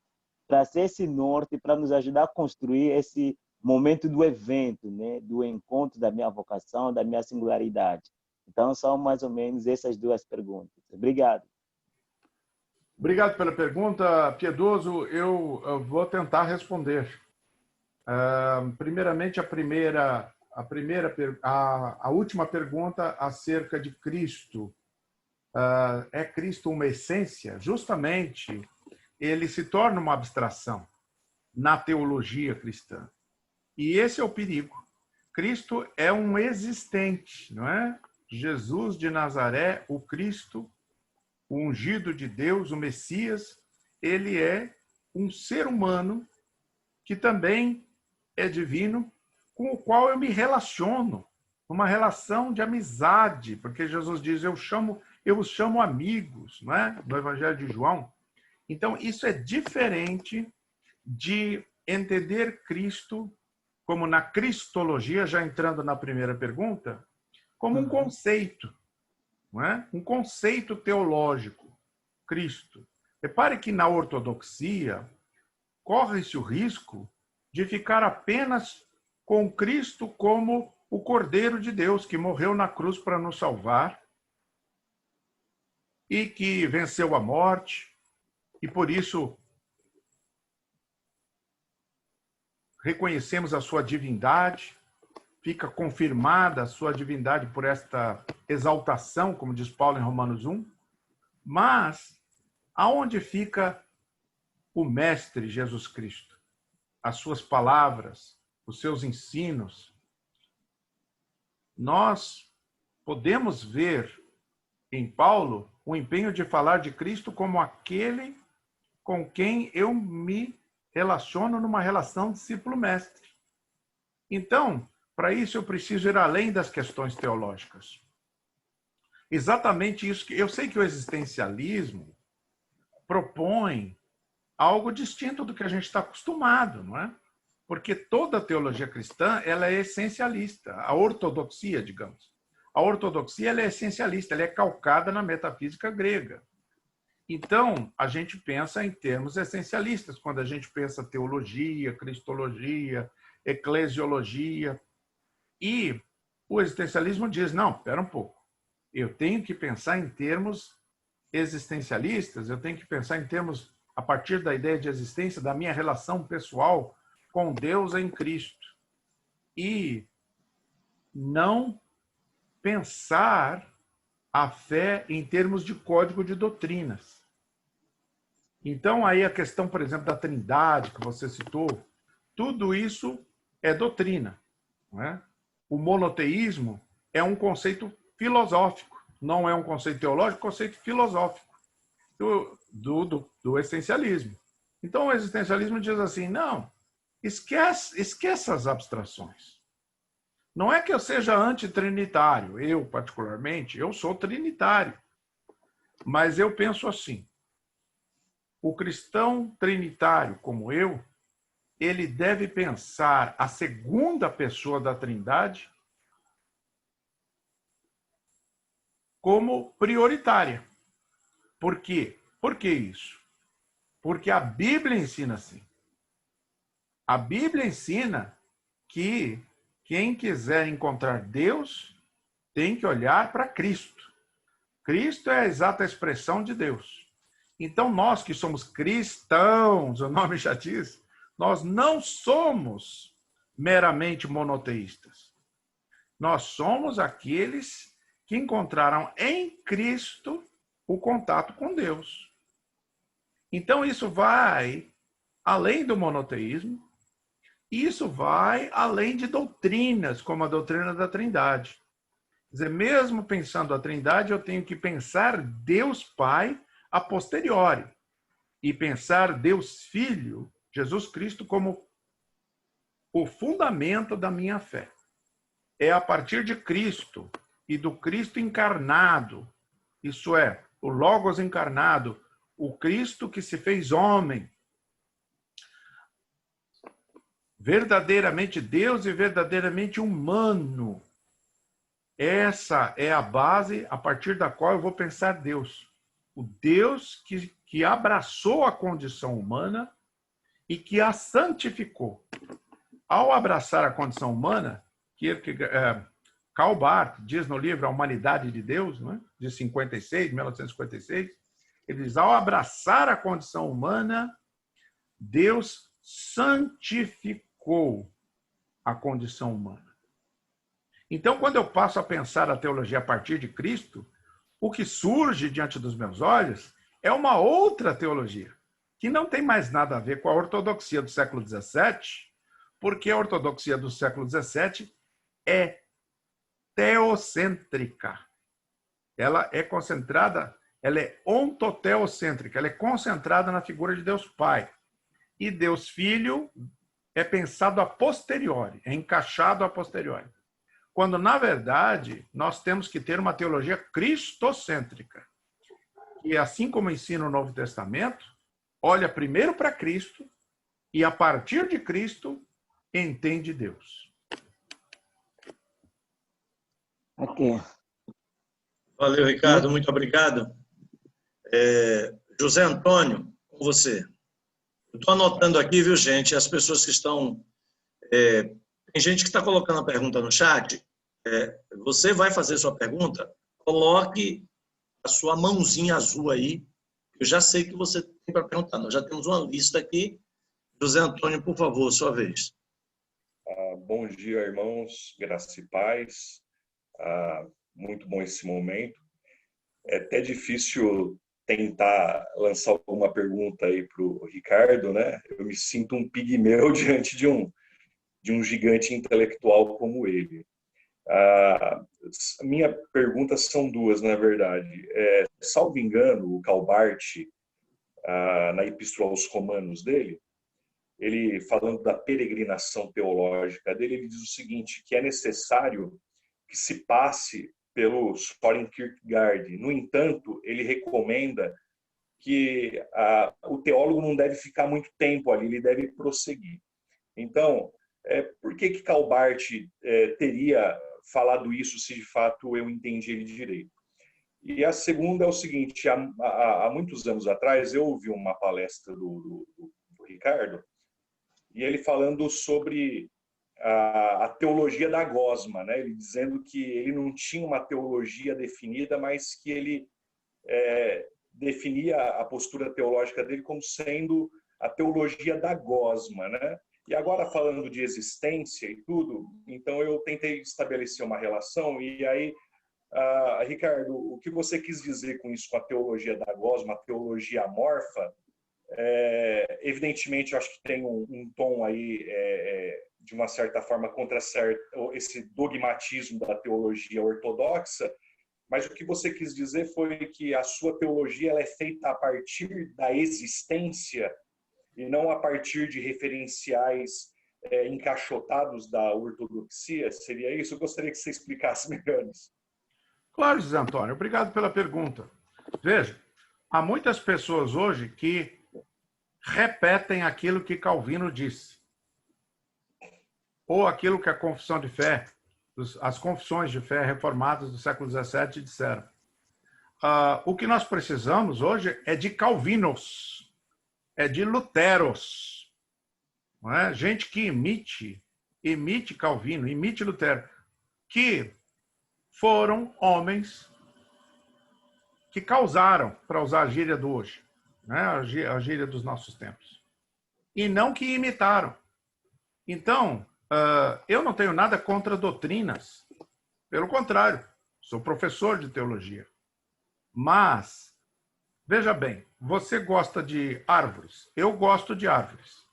para ser esse norte, para nos ajudar a construir esse momento do evento, do encontro da minha vocação, da minha singularidade. Então, são mais ou menos essas 2 perguntas. Obrigado. Obrigado pela pergunta, Piedoso. Eu vou tentar responder. Primeiramente, a última pergunta acerca de Cristo. É Cristo uma essência? Justamente, ele se torna uma abstração na teologia cristã. E esse é o perigo. Cristo é um existente, não é? Jesus de Nazaré, o Cristo, o ungido de Deus, o Messias, ele é um ser humano que também é divino, com o qual eu me relaciono, uma relação de amizade, porque Jesus diz, eu os chamo amigos, não é? No Evangelho de João. Então, isso é diferente de entender Cristo, como na cristologia, já entrando na primeira pergunta, como um conceito, não é? Um conceito teológico, Cristo. Repare que na ortodoxia corre-se o risco de ficar apenas com Cristo como o Cordeiro de Deus, que morreu na cruz para nos salvar e que venceu a morte, e por isso reconhecemos a sua divindade, fica confirmada a sua divindade por esta exaltação, como diz Paulo em Romanos 1, mas aonde fica o Mestre Jesus Cristo? As suas palavras, os seus ensinos. Nós podemos ver em Paulo o empenho de falar de Cristo como aquele com quem eu me relaciono numa relação discípulo-mestre. Então, para isso eu preciso ir além das questões teológicas. Exatamente isso que eu sei que o existencialismo propõe algo distinto do que a gente está acostumado, não é? Porque toda a teologia cristã ela é essencialista, a ortodoxia, digamos. A ortodoxia ela é essencialista, ela é calcada na metafísica grega. Então, a gente pensa em termos essencialistas, quando a gente pensa teologia, cristologia, eclesiologia. E o existencialismo diz, não, espera um pouco, eu tenho que pensar em termos existencialistas, eu tenho que pensar em termos, a partir da ideia de existência, da minha relação pessoal com Deus em Cristo. E não pensar a fé em termos de código de doutrinas. Então, aí a questão, por exemplo, da Trindade, que você citou, tudo isso é doutrina, não é? O monoteísmo é um conceito filosófico, não é um conceito teológico, é um conceito filosófico do essencialismo. Então, o existencialismo diz assim, não, esquece as abstrações. Não é que eu seja antitrinitário, eu particularmente, eu sou trinitário, mas eu penso assim, o cristão trinitário como eu, ele deve pensar a segunda pessoa da Trindade como prioritária. Por quê? Por que isso? Porque a Bíblia ensina assim. A Bíblia ensina que quem quiser encontrar Deus tem que olhar para Cristo. Cristo é a exata expressão de Deus. Então, nós que somos cristãos, o nome já diz, nós não somos meramente monoteístas. Nós somos aqueles que encontraram em Cristo o contato com Deus. Então, isso vai além do monoteísmo, isso vai além de doutrinas, como a doutrina da Trindade. Quer dizer, mesmo pensando a Trindade, eu tenho que pensar Deus Pai a posteriori e pensar Deus Filho, Jesus Cristo, como o fundamento da minha fé. É a partir de Cristo e do Cristo encarnado, isso é, o Logos encarnado, o Cristo que se fez homem, verdadeiramente Deus e verdadeiramente humano. Essa é a base a partir da qual eu vou pensar Deus. O Deus que abraçou a condição humana e que a santificou. Ao abraçar a condição humana, Karl Barth diz no livro A Humanidade de Deus, não é? De 1956, ele diz, ao abraçar a condição humana, Deus santificou a condição humana. Então, quando eu passo a pensar a teologia a partir de Cristo, o que surge diante dos meus olhos é uma outra teologia, que não tem mais nada a ver com a ortodoxia do século XVII, porque a ortodoxia do século XVII é teocêntrica. Ela é concentrada, ela é ontoteocêntrica, ela é concentrada na figura de Deus Pai. E Deus Filho é pensado a posteriori, é encaixado a posteriori. Quando, na verdade, nós temos que ter uma teologia cristocêntrica. E assim como ensina o Novo Testamento, olha primeiro para Cristo e, a partir de Cristo, entende Deus. Ok. Valeu, Ricardo. Muito obrigado. José Antônio, com você. Eu estou anotando aqui, viu, gente, as pessoas que estão Tem gente que está colocando a pergunta no chat. Você vai fazer sua pergunta, coloque a sua mãozinha azul aí. Eu já sei que você tem para perguntar. Nós já temos uma lista aqui. José Antônio, por favor, sua vez. Bom dia, irmãos, graça e paz. Muito bom esse momento. É até difícil tentar lançar alguma pergunta aí para o Ricardo, né? Eu me sinto um pigmeu diante de um gigante intelectual como ele. Minha pergunta são duas, na verdade. Salvo engano, o Calbart, na Epístola aos Romanos dele, ele, falando da peregrinação teológica dele, ele diz o seguinte, que é necessário que se passe pelo Soren Kierkegaard. No entanto, ele recomenda que o teólogo não deve ficar muito tempo ali, ele deve prosseguir. Então, por que Calbart teria falado isso, se de fato eu entendi ele direito? E a segunda é o seguinte, há muitos anos atrás eu ouvi uma palestra do Ricardo, e ele falando sobre a teologia da gosma, né? Ele dizendo que ele não tinha uma teologia definida, mas que ele definia a postura teológica dele como sendo a teologia da gosma, né? E agora, falando de existência e tudo, então eu tentei estabelecer uma relação, e aí, Ricardo, o que você quis dizer com isso, com a teologia da gosma, a teologia amorfa? Evidentemente, eu acho que tem um tom aí, de uma certa forma, contra esse dogmatismo da teologia ortodoxa, mas o que você quis dizer foi que a sua teologia ela é feita a partir da existência e não a partir de referenciais encaixotados da ortodoxia? Seria isso? Eu gostaria que você explicasse melhor isso. Claro, José Antônio. Obrigado pela pergunta. Veja, há muitas pessoas hoje que repetem aquilo que Calvino disse, ou aquilo que a confissão de fé, as confissões de fé reformadas do século XVII disseram. O que nós precisamos hoje é de Calvinos, é de Luteros, não é? Gente que imite Calvino, imite Lutero, que foram homens que causaram, para usar a gíria do hoje, né? A gíria dos nossos tempos, e não que imitaram. Então, eu não tenho nada contra doutrinas, pelo contrário, sou professor de teologia. Mas, veja bem, você gosta de árvores, eu gosto de árvores,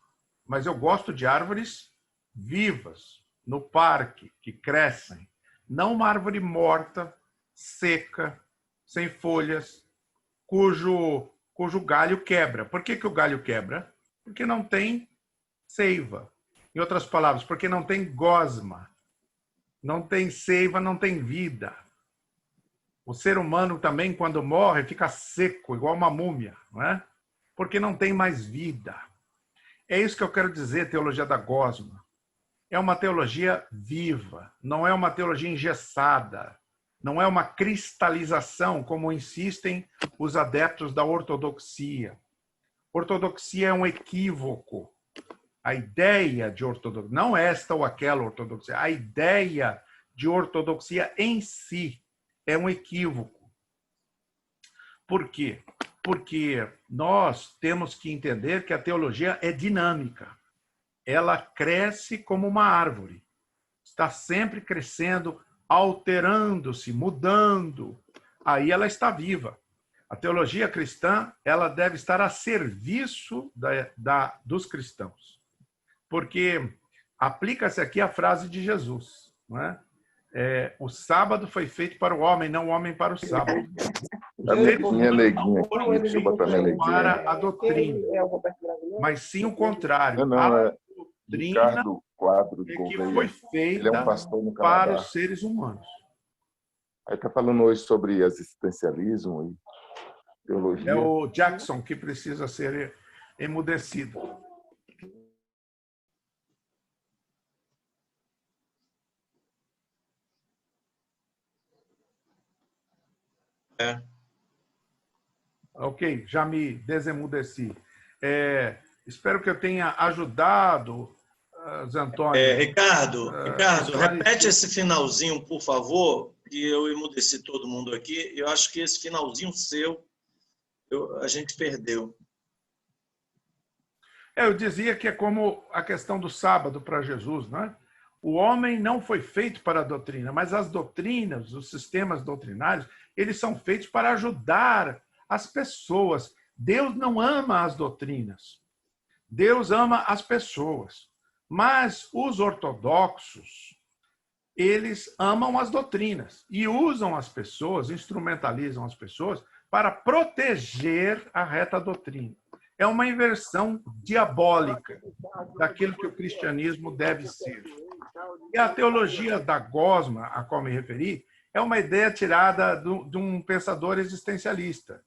mas eu gosto de árvores vivas, no parque, que crescem, não uma árvore morta, seca, sem folhas, cujo galho quebra. Por que o galho quebra? Porque não tem seiva. Em outras palavras, porque não tem gosma. Não tem seiva, não tem vida. O ser humano também, quando morre, fica seco, igual uma múmia, não é? Porque não tem mais vida. É isso que eu quero dizer, teologia da gosma. É uma teologia viva, não é uma teologia engessada, não é uma cristalização, como insistem os adeptos da ortodoxia. Ortodoxia é um equívoco. A ideia de ortodoxia, não esta ou aquela ortodoxia, a ideia de ortodoxia em si é um equívoco. Por quê? Porque nós temos que entender que a teologia é dinâmica. Ela cresce como uma árvore. Está sempre crescendo, alterando-se, mudando. Aí ela está viva. A teologia cristã, ela deve estar a serviço dos cristãos. Porque aplica-se aqui a frase de Jesus, não é? O sábado foi feito para o homem, não o homem para o sábado. Minha neguinha aqui, deixa eu botar minha neguinha. Para a doutrina, mas sim o contrário. Não, a doutrina Ricardo Quadro de é que Gouveia. foi feita Ele é um pastor no para Canadá. os seres humanos. Aí está falando hoje sobre existencialismo e teologia. É o Jackson que precisa ser emudecido. Ok, já me desemudeci. Espero que eu tenha ajudado Zé Antônio. Ricardo, esclarecer. repete esse finalzinho, por favor, que eu emudeci todo mundo aqui. Eu acho que esse finalzinho seu, a gente perdeu. Eu dizia que é como a questão do sábado para Jesus, não é? O homem não foi feito para a doutrina, mas as doutrinas, os sistemas doutrinários, eles são feitos para ajudar as pessoas. Deus não ama as doutrinas. Deus ama as pessoas. Mas os ortodoxos, eles amam as doutrinas e usam as pessoas, instrumentalizam as pessoas para proteger a reta doutrina. É uma inversão diabólica daquilo que o cristianismo deve ser. E a teologia da gosma, a qual me referi, é uma ideia tirada de um pensador existencialista,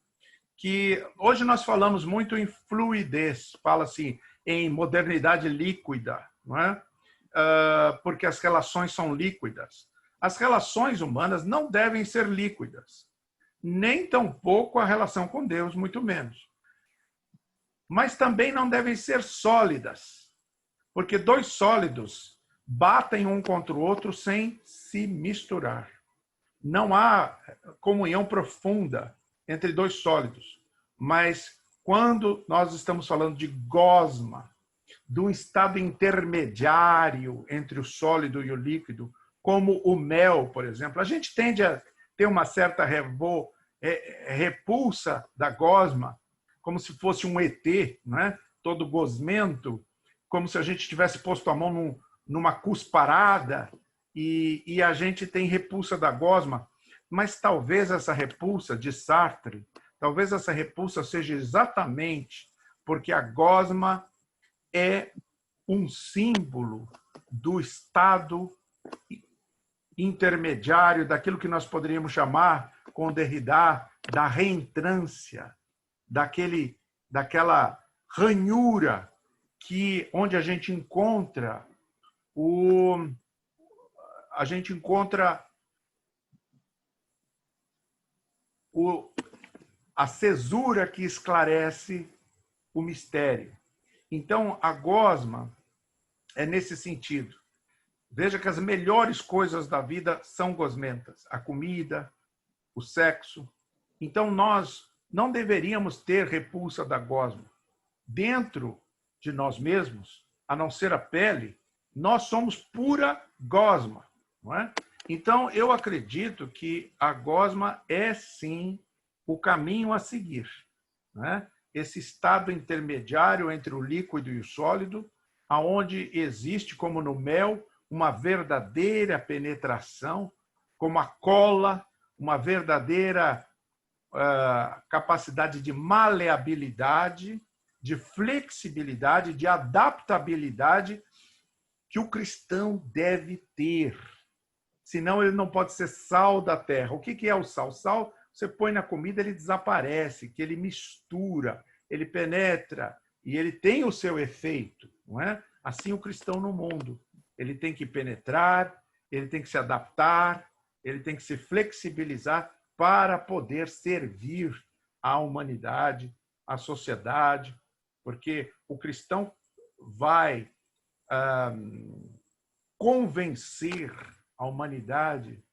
que hoje nós falamos muito em fluidez, fala-se em modernidade líquida, não é? Porque as relações são líquidas. As relações humanas não devem ser líquidas, nem tampouco a relação com Deus, muito menos. Mas também não devem ser sólidas, porque dois sólidos batem um contra o outro sem se misturar. Não há comunhão profunda entre dois sólidos. Mas quando nós estamos falando de gosma, do estado intermediário entre o sólido e o líquido, como o mel, por exemplo, a gente tende a ter uma certa repulsa da gosma, como se fosse um ET, não é? Todo gosmento, como se a gente tivesse posto a mão numa cusparada e a gente tem repulsa da gosma. Mas talvez essa repulsa de Sartre, talvez essa repulsa seja exatamente porque a gosma é um símbolo do estado intermediário, daquilo que nós poderíamos chamar, com Derrida, da reentrância, daquela ranhura onde a gente encontra a cesura que esclarece o mistério. Então, a gosma é nesse sentido. Veja que as melhores coisas da vida são gosmentas. A comida, o sexo. Então, nós não deveríamos ter repulsa da gosma. Dentro de nós mesmos, a não ser a pele, nós somos pura gosma, não é? Então, eu acredito que a gosma é, sim, o caminho a seguir, não é? Esse estado intermediário entre o líquido e o sólido, aonde existe, como no mel, uma verdadeira penetração, como a cola, uma verdadeira capacidade de maleabilidade, de flexibilidade, de adaptabilidade que o cristão deve ter. Senão ele não pode ser sal da terra. O que é o sal? O sal, você põe na comida, ele desaparece, que ele mistura, ele penetra e ele tem o seu efeito, não é? Assim o cristão no mundo. Ele tem que penetrar, ele tem que se adaptar, ele tem que se flexibilizar para poder servir à humanidade, à sociedade, porque o cristão vai convencer a humanidade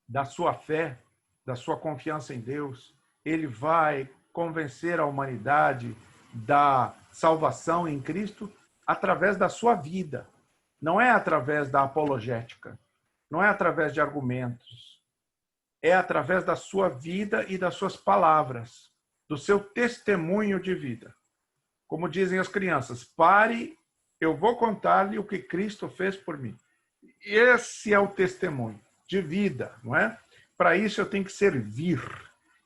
da sua fé, da sua confiança em Deus. Ele vai convencer a humanidade da salvação em Cristo através da sua vida. Não é através da apologética, não é através de argumentos. É através da sua vida e das suas palavras, do seu testemunho de vida. Como dizem as crianças, pare, eu vou contar-lhe o que Cristo fez por mim. Esse é o testemunho de vida, não é? Para isso eu tenho que servir,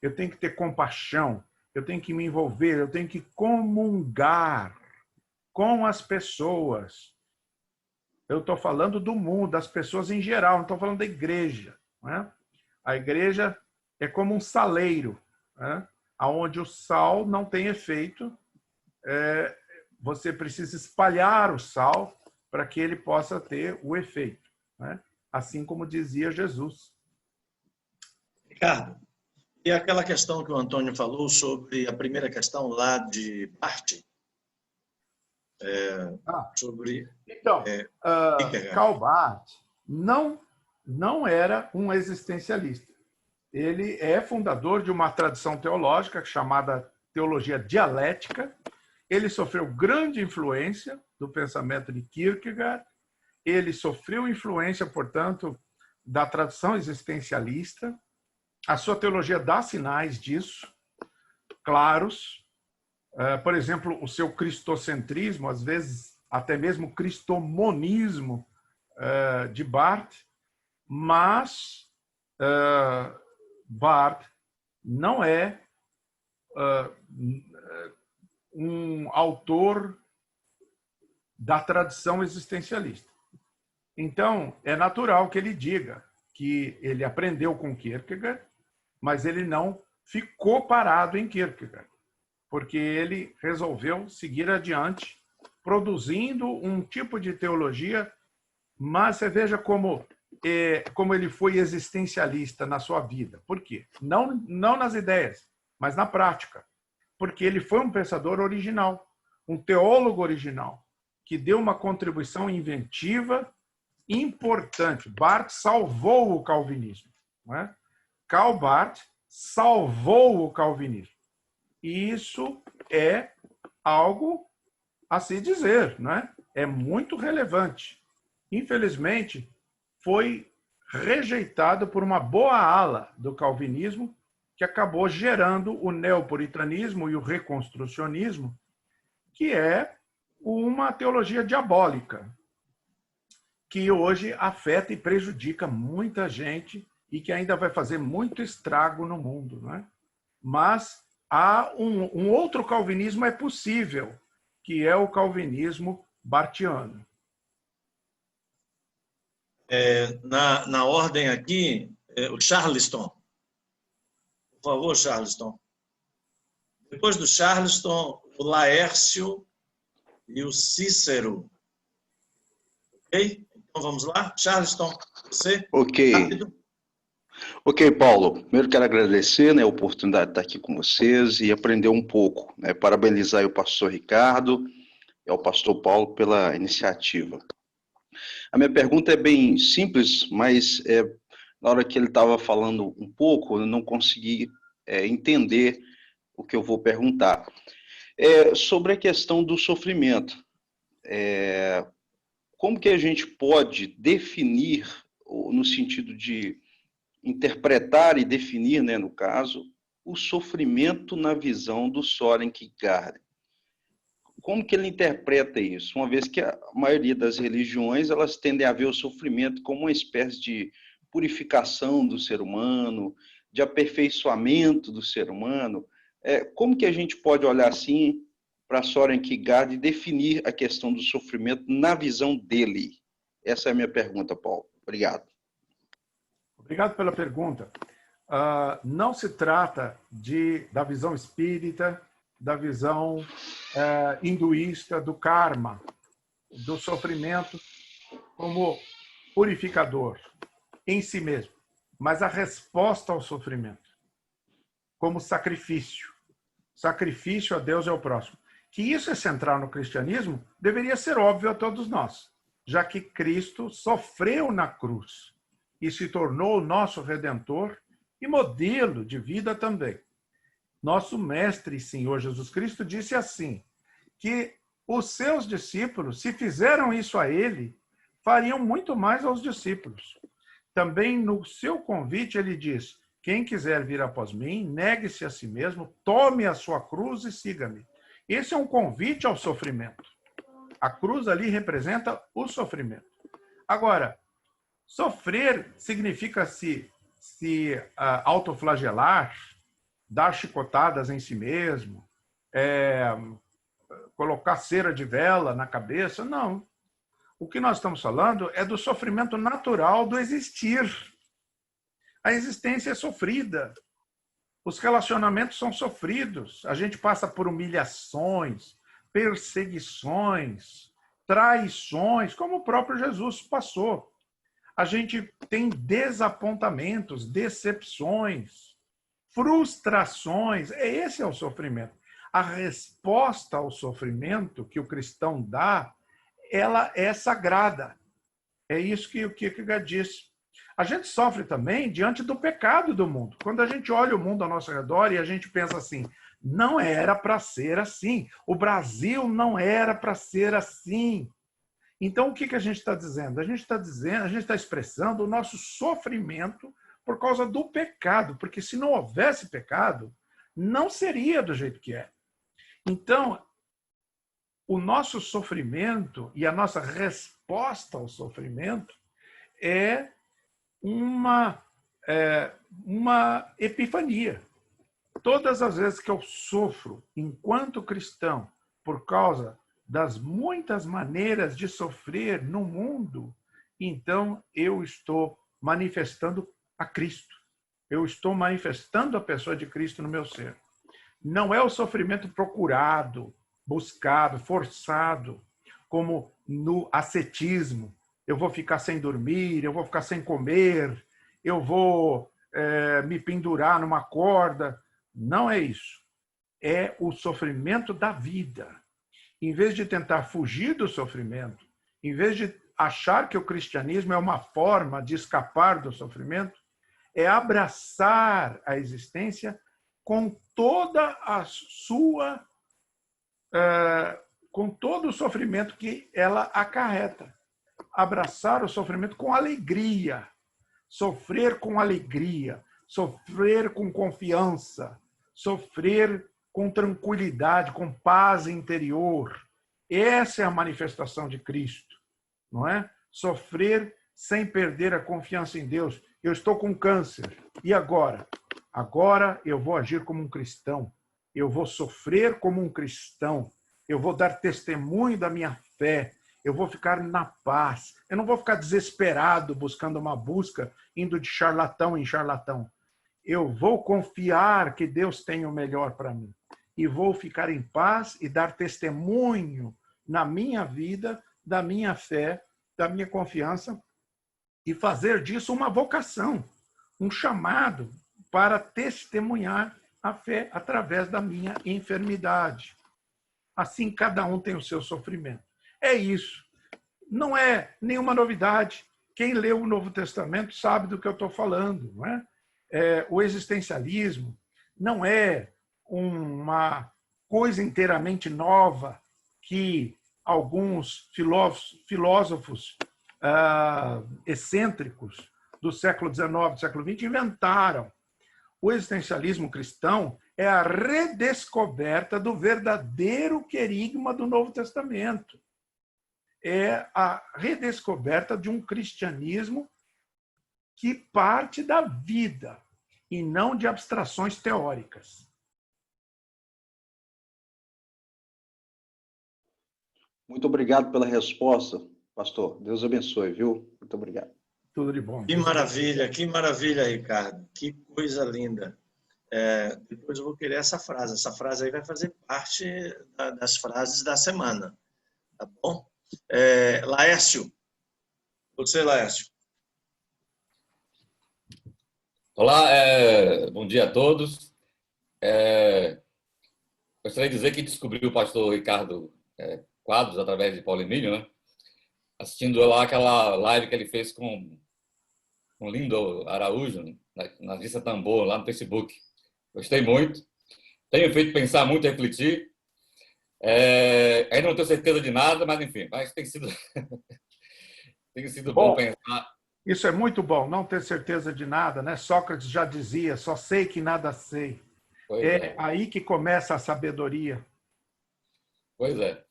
eu tenho que ter compaixão, eu tenho que me envolver, eu tenho que comungar com as pessoas. Eu estou falando do mundo, das pessoas em geral, não estou falando da igreja, não é? A igreja é como um saleiro, né? Onde o sal não tem efeito. Você precisa espalhar o sal para que ele possa ter o efeito, né? Assim como dizia Jesus. Ricardo, e aquela questão que o Antônio falou sobre a primeira questão lá de Marte, sobre Então, Kierkegaard. Karl Barth não era um existencialista. Ele é fundador de uma tradição teológica chamada teologia dialética. Ele sofreu grande influência do pensamento de Kierkegaard. Ele sofreu influência, portanto, da tradição existencialista. A sua teologia dá sinais disso, claros. Por exemplo, o seu cristocentrismo, às vezes até mesmo cristomonismo de Barth, mas Barth não é um autor da tradição existencialista. Então, é natural que ele diga que ele aprendeu com Kierkegaard, mas ele não ficou parado em Kierkegaard, porque ele resolveu seguir adiante, produzindo um tipo de teologia, mas você veja como ele foi existencialista na sua vida. Por quê? Não nas ideias, mas na prática. Porque ele foi um pensador original, um teólogo original, que deu uma contribuição inventiva importante. Barth salvou o calvinismo. Não é? Karl Barth salvou o calvinismo. E isso é algo a se dizer, não é? É muito relevante. Infelizmente, foi rejeitado por uma boa ala do calvinismo, que acabou gerando o neopuritanismo e o reconstrucionismo, que é uma teologia diabólica, que hoje afeta e prejudica muita gente e que ainda vai fazer muito estrago no mundo, não é? Mas há um outro calvinismo é possível, que é o calvinismo barthiano. Na ordem aqui, o Charleston. Por favor, Charleston. Depois do Charleston, o Laércio e o Cícero. Ok? Então vamos lá. Charleston, você? Ok. Rápido. Ok, Paulo. Primeiro quero agradecer, né, a oportunidade de estar aqui com vocês e aprender um pouco. Né? Parabenizar o pastor Ricardo e ao pastor Paulo pela iniciativa. A minha pergunta é bem simples, mas na hora que ele estava falando um pouco, eu não consegui entender o que eu vou perguntar. Sobre a questão do sofrimento. Como que a gente pode definir, no sentido de interpretar e definir, né, no caso, o sofrimento na visão do Søren Kierkegaard? Como que ele interpreta isso? Uma vez que a maioria das religiões, elas tendem a ver o sofrimento como uma espécie de purificação do ser humano, de aperfeiçoamento do ser humano. Como que a gente pode olhar assim para Søren Kierkegaard e definir a questão do sofrimento na visão dele? Essa é a minha pergunta, Paulo. Obrigado. Obrigado pela pergunta. Não se trata da visão espírita, da visão hinduísta, do karma, do sofrimento como purificador em si mesmo, mas a resposta ao sofrimento como sacrifício. Sacrifício a Deus e ao próximo. Que isso é central no cristianismo deveria ser óbvio a todos nós, já que Cristo sofreu na cruz e se tornou o nosso Redentor e modelo de vida também. Nosso Mestre e Senhor Jesus Cristo disse assim, que os seus discípulos, se fizeram isso a ele, fariam muito mais aos discípulos. Também no seu convite ele diz, quem quiser vir após mim, negue-se a si mesmo, tome a sua cruz e siga-me. Esse é um convite ao sofrimento. A cruz ali representa o sofrimento. Agora, sofrer significa se autoflagelar, dar chicotadas em si mesmo, colocar cera de vela na cabeça. Não. O que nós estamos falando é do sofrimento natural do existir. A existência é sofrida. Os relacionamentos são sofridos. A gente passa por humilhações, perseguições, traições, como o próprio Jesus passou. A gente tem desapontamentos, decepções, frustrações. Esse é o sofrimento. a resposta ao sofrimento que o cristão dá, ela é sagrada. É isso que o Kierkegaard disse. A gente sofre também diante do pecado do mundo. Quando a gente olha o mundo ao nosso redor e a gente pensa assim, não era para ser assim. O Brasil não era para ser assim. Então, o que a gente está dizendo? A gente está expressando o nosso sofrimento por causa do pecado, porque se não houvesse pecado, não seria do jeito que é. Então, o nosso sofrimento e a nossa resposta ao sofrimento é uma epifania. Todas as vezes que eu sofro enquanto cristão por causa das muitas maneiras de sofrer no mundo, então eu estou manifestando a Cristo. Eu estou manifestando a pessoa de Cristo no meu ser. Não é o sofrimento procurado, buscado, forçado, como no ascetismo. Eu vou ficar sem dormir, eu vou ficar sem comer, eu vou me pendurar numa corda. Não é isso. É o sofrimento da vida. Em vez de tentar fugir do sofrimento, em vez de achar que o cristianismo é uma forma de escapar do sofrimento, é abraçar a existência com toda a sua, com todo o sofrimento que ela acarreta. Abraçar o sofrimento com alegria, sofrer com alegria, sofrer com confiança, sofrer com tranquilidade, com paz interior. Essa é a manifestação de Cristo, não é? Sofrer sem perder a confiança em Deus. Eu estou com câncer. E agora? Agora eu vou agir como um cristão. Eu vou sofrer como um cristão. Eu vou dar testemunho da minha fé. Eu vou ficar na paz. Eu não vou ficar desesperado buscando uma busca, indo de charlatão em charlatão. Eu vou confiar que Deus tem o melhor para mim. E vou ficar em paz e dar testemunho na minha vida, da minha fé, da minha confiança, e fazer disso uma vocação, um chamado para testemunhar a fé através da minha enfermidade. Assim, cada um tem o seu sofrimento. É isso. Não é nenhuma novidade. Quem leu o Novo Testamento sabe do que eu estou falando, não é? O existencialismo não é uma coisa inteiramente nova que alguns filósofos excêntricos do século XIX, do século XX inventaram. O existencialismo cristão é a redescoberta do verdadeiro querigma do Novo Testamento. É a redescoberta de um cristianismo que parte da vida e não de abstrações teóricas. Muito obrigado pela resposta, pastor. Deus abençoe, viu? Muito obrigado. Tudo de bom. Que maravilha, Ricardo. Que coisa linda. Depois eu vou querer essa frase. Essa frase aí vai fazer parte das frases da semana. Tá bom? Laércio. Você, Laércio. Olá, bom dia a todos. Gostaria de dizer que descobri o pastor Ricardo Quadros através de Paulo Emílio, né? Assistindo lá aquela live que ele fez com Lindo Araújo, na Vista Tambor, lá no Facebook. Gostei muito. Tenho feito pensar muito e refletir. Ainda não tenho certeza de nada, mas enfim, tem sido bom pensar. Isso é muito bom, não ter certeza de nada, né? Sócrates já dizia, só sei que nada sei. É aí que começa a sabedoria. Pois é.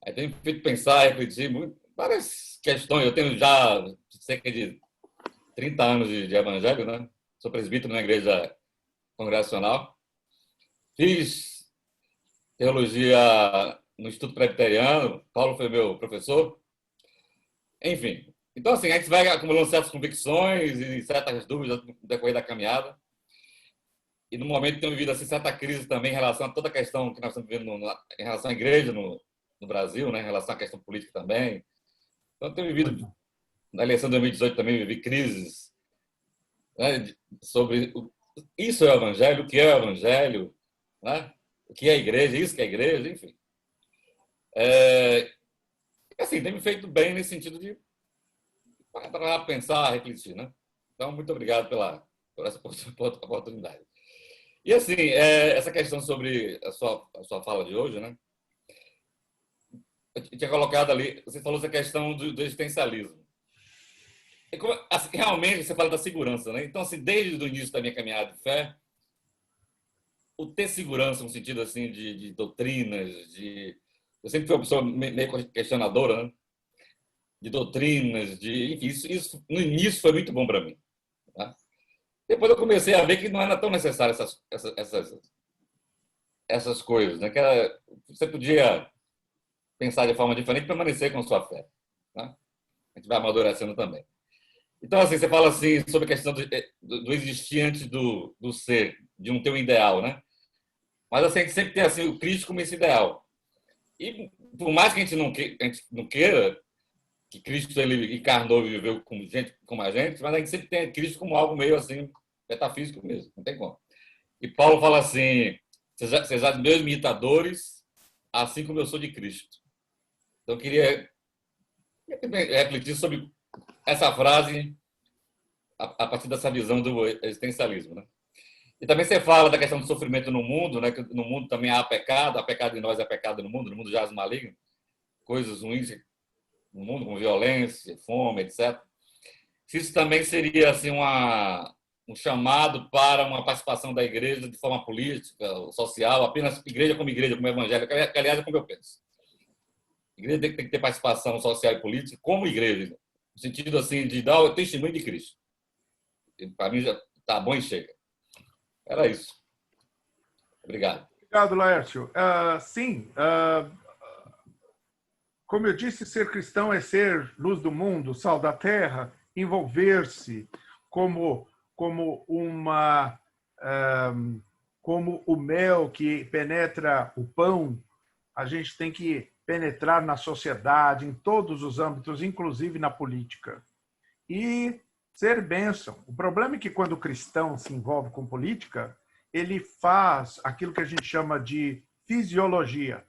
Aí tenho feito pensar, refletir várias questões. Eu tenho já cerca de 30 anos de evangelho, né? Sou presbítero na igreja congregacional. Fiz teologia no Instituto Presbiteriano. Paulo foi meu professor. Enfim. Então, assim, a gente vai acumulando certas convicções e certas dúvidas no decorrer da caminhada. E, no momento, tenho vivido assim, certa crise também em relação a toda a questão que nós estamos vivendo em relação à igreja no Brasil, né? Em relação à questão política também. Então, tenho vivido, na eleição de 2018 também, vivi crises, né? Sobre isso é o evangelho, o que é o evangelho, né? o que é igreja, isso que é igreja, enfim. Assim, tem me feito bem nesse sentido de para pensar, refletir, né? Então, muito obrigado por essa oportunidade. E assim, essa questão sobre a sua fala de hoje, né? Eu tinha colocado ali, você falou essa questão do existencialismo. Assim, realmente, você fala da segurança, né? Então, assim, desde o início da minha caminhada de fé, o ter segurança no sentido assim de doutrinas, eu sempre fui uma pessoa meio questionadora, né? De doutrinas, enfim, isso no início foi muito bom para mim. Tá? Depois eu comecei a ver que não era tão necessário essas coisas, né? Você podia pensar de forma diferente e permanecer com a sua fé. Tá? A gente vai amadurecendo também. Então, assim, você fala assim sobre a questão do existir antes do ser, de não ter um ideal, né? Mas assim, a gente sempre tem assim, o Cristo como esse ideal. E por mais que a gente não queira que Cristo ele encarnou e viveu com gente como a gente, mas a gente sempre tem Cristo como algo meio assim, metafísico mesmo, não tem como. E Paulo fala assim, sejam meus imitadores, assim como eu sou de Cristo. Então, eu queria refletir sobre essa frase a partir dessa visão do existencialismo, né? E também você fala da questão do sofrimento no mundo, né? Que no mundo também há pecado em nós é pecado no mundo jaz maligno, coisas ruins no mundo, como violência, fome, etc. Se isso também seria assim um chamado para uma participação da igreja de forma política, social, apenas igreja, como evangelho, que aliás é como eu penso. A igreja tem que ter participação social e política como igreja, no sentido assim de dar o testemunho de Cristo. Para mim já está bom e chega. Era isso. Obrigado. Obrigado, Laércio. Sim, como eu disse, ser cristão é ser luz do mundo, sal da terra, envolver-se como o mel que penetra o pão. A gente tem que penetrar na sociedade, em todos os âmbitos, inclusive na política. E ser bênção. O problema é que quando o cristão se envolve com política, ele faz aquilo que a gente chama de fisiologia,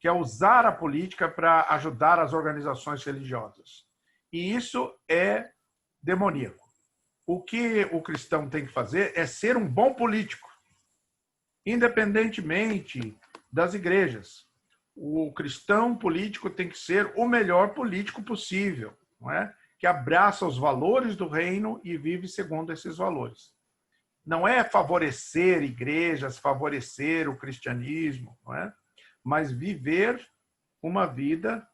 que é usar a política para ajudar as organizações religiosas. E isso é demoníaco. O que o cristão tem que fazer é ser um bom político, independentemente das igrejas. O cristão político tem que ser o melhor político possível, não é? Que abraça os valores do reino e vive segundo esses valores. Não é favorecer igrejas, favorecer o cristianismo, não é? Mas viver uma vida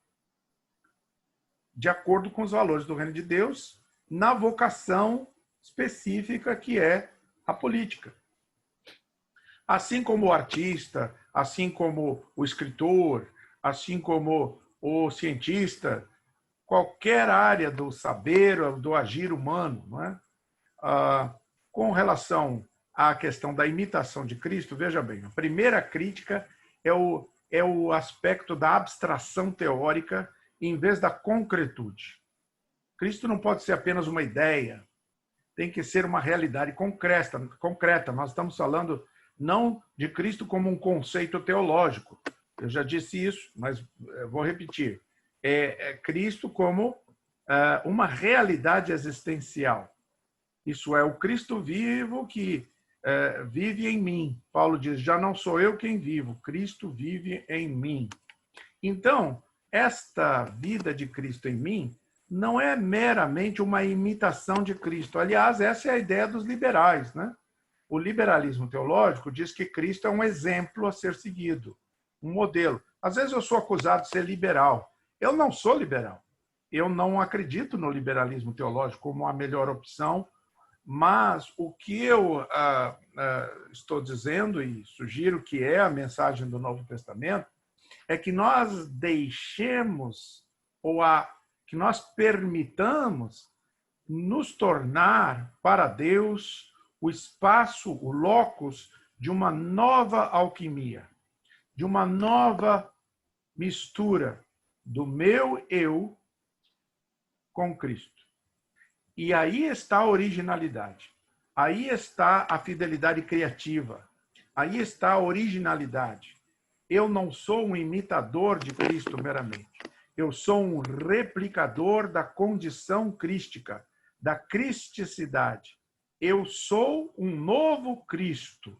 de acordo com os valores do reino de Deus, na vocação específica que é a política. Assim como o artista, assim como o escritor, assim como o cientista, qualquer área do saber, do agir humano, não é? Com relação à questão da imitação de Cristo, veja bem, a primeira crítica é o aspecto da abstração teórica em vez da concretude. Cristo não pode ser apenas uma ideia, tem que ser uma realidade concreta. Nós estamos falando não de Cristo como um conceito teológico. Eu já disse isso, mas vou repetir. É Cristo como uma realidade existencial. Isso é o Cristo vivo que vive em mim. Paulo diz, já não sou eu quem vivo, Cristo vive em mim. Então, esta vida de Cristo em mim não é meramente uma imitação de Cristo. Aliás, essa é a ideia dos liberais, né? O liberalismo teológico diz que Cristo é um exemplo a ser seguido, um modelo. Às vezes eu sou acusado de ser liberal. Eu não sou liberal. Eu não acredito no liberalismo teológico como a melhor opção, mas o que eu estou dizendo e sugiro que é a mensagem do Novo Testamento é que nós deixemos ou que nós permitamos nos tornar para Deus o espaço, o locus de uma nova alquimia, de uma nova mistura do meu eu com Cristo. E aí está a originalidade, aí está a fidelidade criativa, Aí está a originalidade. Eu não sou um imitador de Cristo meramente. Eu sou um replicador da condição crística, da cristicidade. Eu sou um novo Cristo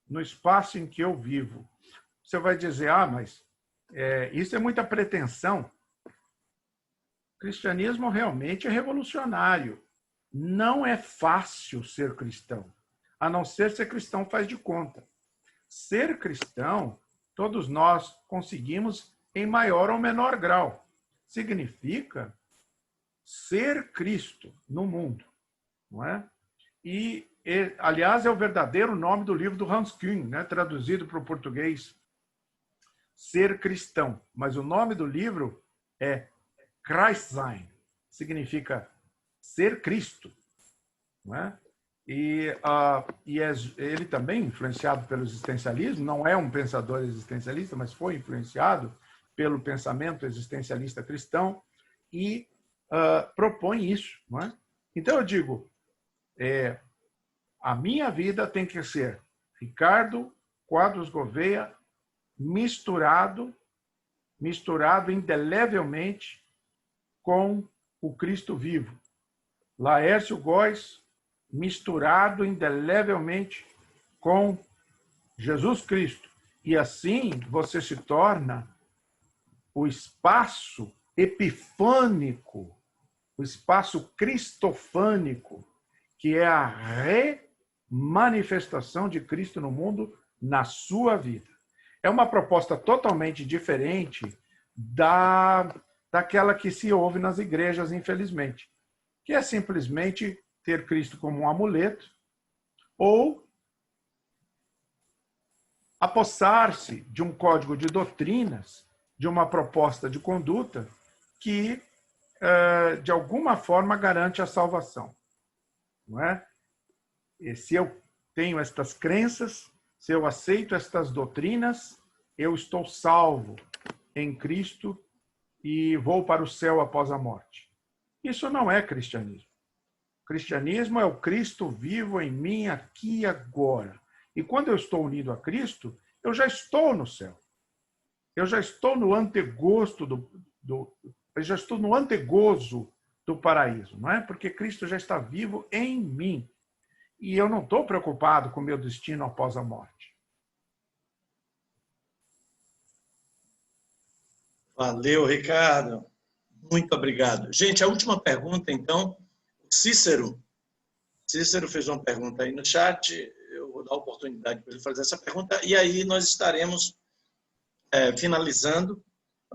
no espaço em que eu vivo. Você vai dizer, mas isso é muita pretensão. O cristianismo realmente é revolucionário. Não é fácil ser cristão, a não ser cristão faz de conta. Ser cristão, todos nós conseguimos em maior ou menor grau. Significa ser Cristo no mundo, não é? E aliás, é o verdadeiro nome do livro do Hans Küng, né? Traduzido para o português, Ser Cristão. Mas o nome do livro é Christsein, significa ser Cristo, não é? E ele também, influenciado pelo existencialismo, não é um pensador existencialista, mas foi influenciado pelo pensamento existencialista cristão e propõe isso, não é? Então eu digo, a minha vida tem que ser Ricardo Quadros Gouveia misturado indelevelmente com o Cristo vivo. Laércio Góes misturado indelevelmente com Jesus Cristo. E assim você se torna o espaço epifânico, o espaço cristofânico, que é a remanifestação de Cristo no mundo, na sua vida. É uma proposta totalmente diferente daquela que se ouve nas igrejas, infelizmente, que é simplesmente ter Cristo como um amuleto ou apossar-se de um código de doutrinas, de uma proposta de conduta que, de alguma forma, garante a salvação. Não é? E se eu tenho estas crenças, se eu aceito estas doutrinas, eu estou salvo em Cristo e vou para o céu após a morte. Isso não é cristianismo. Cristianismo é o Cristo vivo em mim aqui e agora. E quando eu estou unido a Cristo, eu já estou no céu. Eu já estou no antegosto eu já estou no antegozo do paraíso, não é? Porque Cristo já está vivo em mim. E eu não estou preocupado com o meu destino após a morte. Valeu, Ricardo. Muito obrigado. Gente, a última pergunta, então, Cícero fez uma pergunta aí no chat, eu vou dar a oportunidade para ele fazer essa pergunta, e aí nós estaremos finalizando.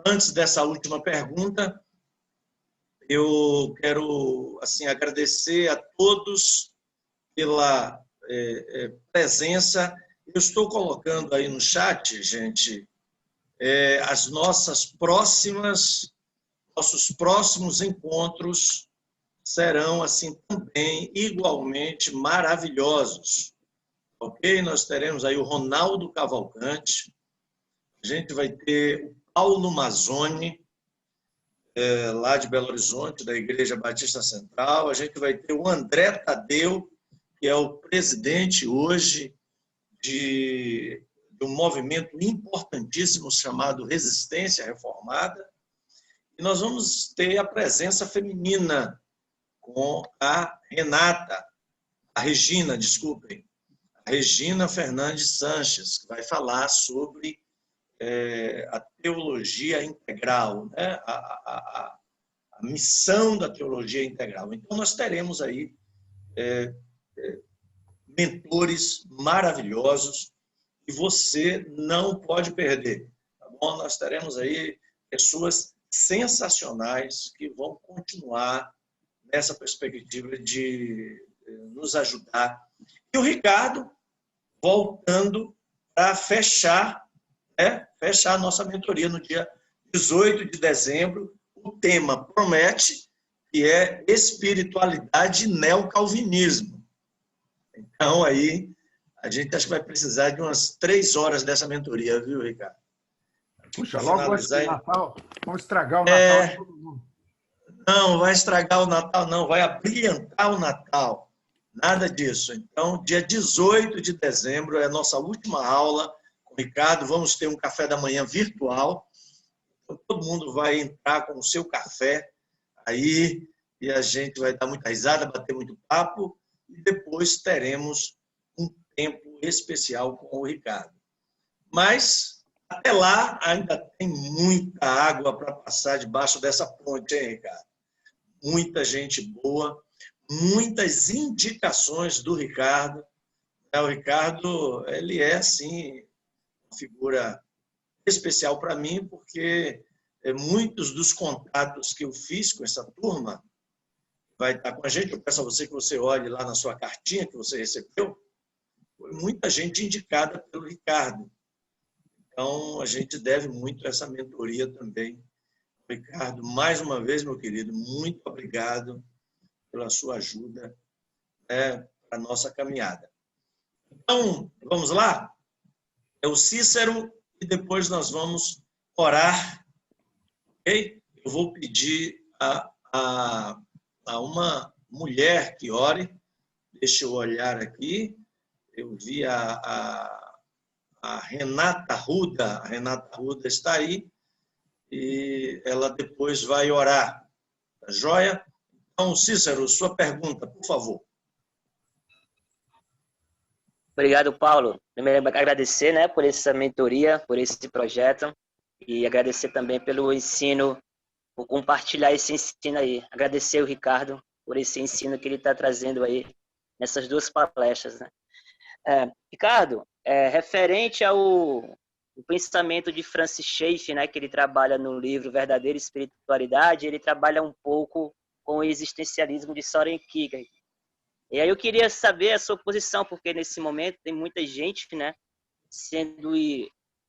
Antes dessa última pergunta, eu quero agradecer a todos pela presença. Eu estou colocando aí no chat, gente, nossos próximos encontros serão também igualmente maravilhosos. Ok? Nós teremos aí o Ronaldo Cavalcante, a gente vai ter o Paulo Mazzoni, lá de Belo Horizonte, da Igreja Batista Central, a gente vai ter o André Tadeu, que é o presidente hoje de um movimento importantíssimo chamado Resistência Reformada, e nós vamos ter a presença feminina com a Regina Fernandes Sanches, que vai falar sobre a teologia integral, né? a missão da teologia integral. Então, nós teremos aí mentores maravilhosos que você não pode perder. Tá bom? Nós teremos aí pessoas sensacionais que vão continuar nessa perspectiva de nos ajudar. E o Ricardo, voltando para fechar a nossa mentoria no dia 18 de dezembro. O tema promete, que é espiritualidade e neocalvinismo. Então, aí, a gente acho que vai precisar de umas 3 horas dessa mentoria, viu, Ricardo? Puxa, logo antes do Natal, vamos estragar o Natal de todo mundo. Não vai estragar o Natal, não. Vai abrilhantar o Natal. Nada disso. Então, dia 18 de dezembro é a nossa última aula com o Ricardo. Vamos ter um café da manhã virtual. Então, todo mundo vai entrar com o seu café aí e a gente vai dar muita risada, bater muito papo e depois teremos um tempo especial com o Ricardo. Mas, até lá, ainda tem muita água para passar debaixo dessa ponte, hein, Ricardo? Muita gente boa, muitas indicações do Ricardo. O Ricardo, ele é, assim, uma figura especial para mim, porque muitos dos contatos que eu fiz com essa turma vai estar com a gente. Eu peço a você que você olhe lá na sua cartinha que você recebeu. Foi muita gente indicada pelo Ricardo. Então, a gente deve muito a essa mentoria também. Ricardo, mais uma vez, meu querido, muito obrigado pela sua ajuda, para a nossa caminhada. Então, vamos lá? É o Cícero e depois nós vamos orar. Ok? Eu vou pedir a uma mulher que ore. Deixa eu olhar aqui. Eu vi a Renata Ruda. A Renata Ruda está aí. E ela depois vai orar. Tá joia? Então, Cícero, sua pergunta, por favor. Obrigado, Paulo. Primeiro, agradecer, né, por essa mentoria, por esse projeto e agradecer também pelo ensino, por compartilhar esse ensino aí. Agradecer o Ricardo por esse ensino que ele está trazendo aí nessas duas palestras, né? Ricardo, referente ao pensamento de Francis Schaeffer, né, que ele trabalha no livro Verdadeira Espiritualidade, ele trabalha um pouco com o existencialismo de Soren Kierkegaard. E aí eu queria saber a sua posição, porque nesse momento tem muita gente, né,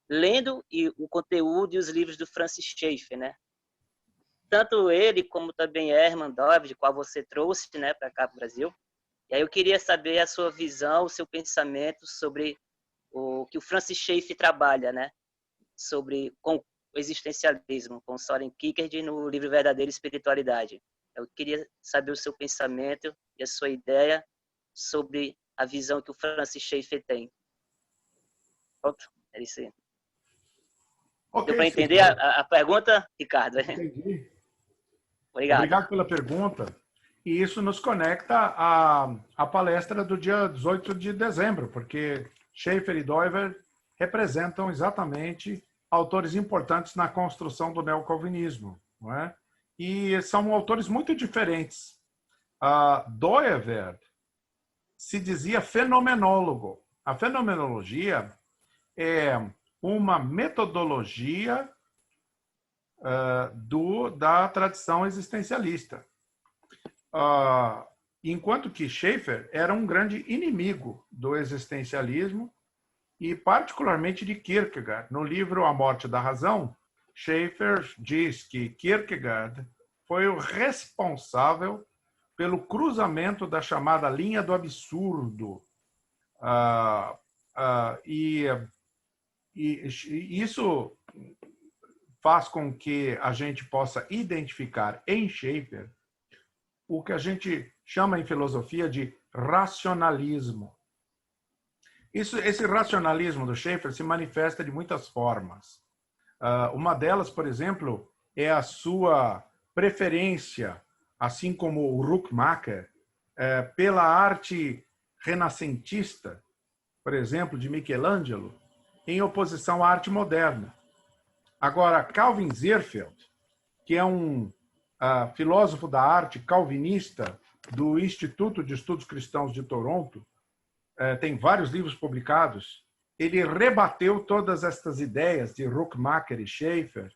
lendo o conteúdo e os livros do Francis Schaeffer, né? Tanto ele como também Herman Dove, de qual você trouxe, né, para cá para o Brasil. E aí eu queria saber a sua visão, o seu pensamento sobre o que o Francis Schaeffer trabalha, né, com o existencialismo, com Soren Kierkegaard no livro Verdadeira Espiritualidade. Eu queria saber o seu pensamento e a sua ideia sobre a visão que o Francis Schaeffer tem. Pronto, é isso aí. Okay, deu para entender a pergunta, Ricardo? Entendi. Obrigado pela pergunta. E isso nos conecta à palestra do dia 18 de dezembro, porque Schaeffer e Dover representam exatamente autores importantes na construção do neocalvinismo, não é? E são autores muito diferentes. Dover se dizia fenomenólogo. A fenomenologia é uma metodologia da tradição existencialista. Enquanto que Schaeffer era um grande inimigo do existencialismo e particularmente de Kierkegaard. No livro A Morte da Razão, Schaeffer diz que Kierkegaard foi o responsável pelo cruzamento da chamada linha do absurdo. E isso faz com que a gente possa identificar em Schaeffer o que a gente chama em filosofia de racionalismo. Esse racionalismo do Schaeffer se manifesta de muitas formas. Uma delas, por exemplo, é a sua preferência, assim como o Ruckmacher, pela arte renascentista, por exemplo, de Michelangelo, em oposição à arte moderna. Agora, Calvin Zierfeld, que é um filósofo da arte calvinista do Instituto de Estudos Cristãos de Toronto, tem vários livros publicados, ele rebateu todas estas ideias de Ruckmacher e Schaeffer,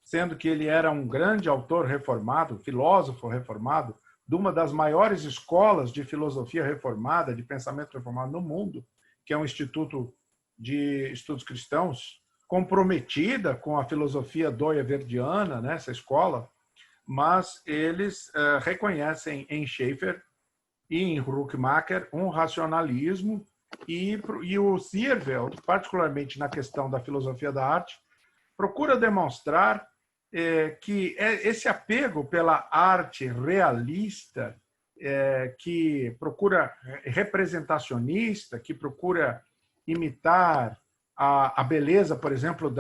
sendo que ele era um grande autor reformado, filósofo reformado, de uma das maiores escolas de filosofia reformada, de pensamento reformado no mundo, que é um Instituto de Estudos Cristãos, comprometida com a filosofia doyeverdiana, né, essa escola, mas eles reconhecem em Schaeffer e em Ruckmacher um racionalismo e o Zierfeld, particularmente na questão da filosofia da arte, procura demonstrar que esse apego pela arte realista que procura representacionista, que procura imitar a beleza, por exemplo,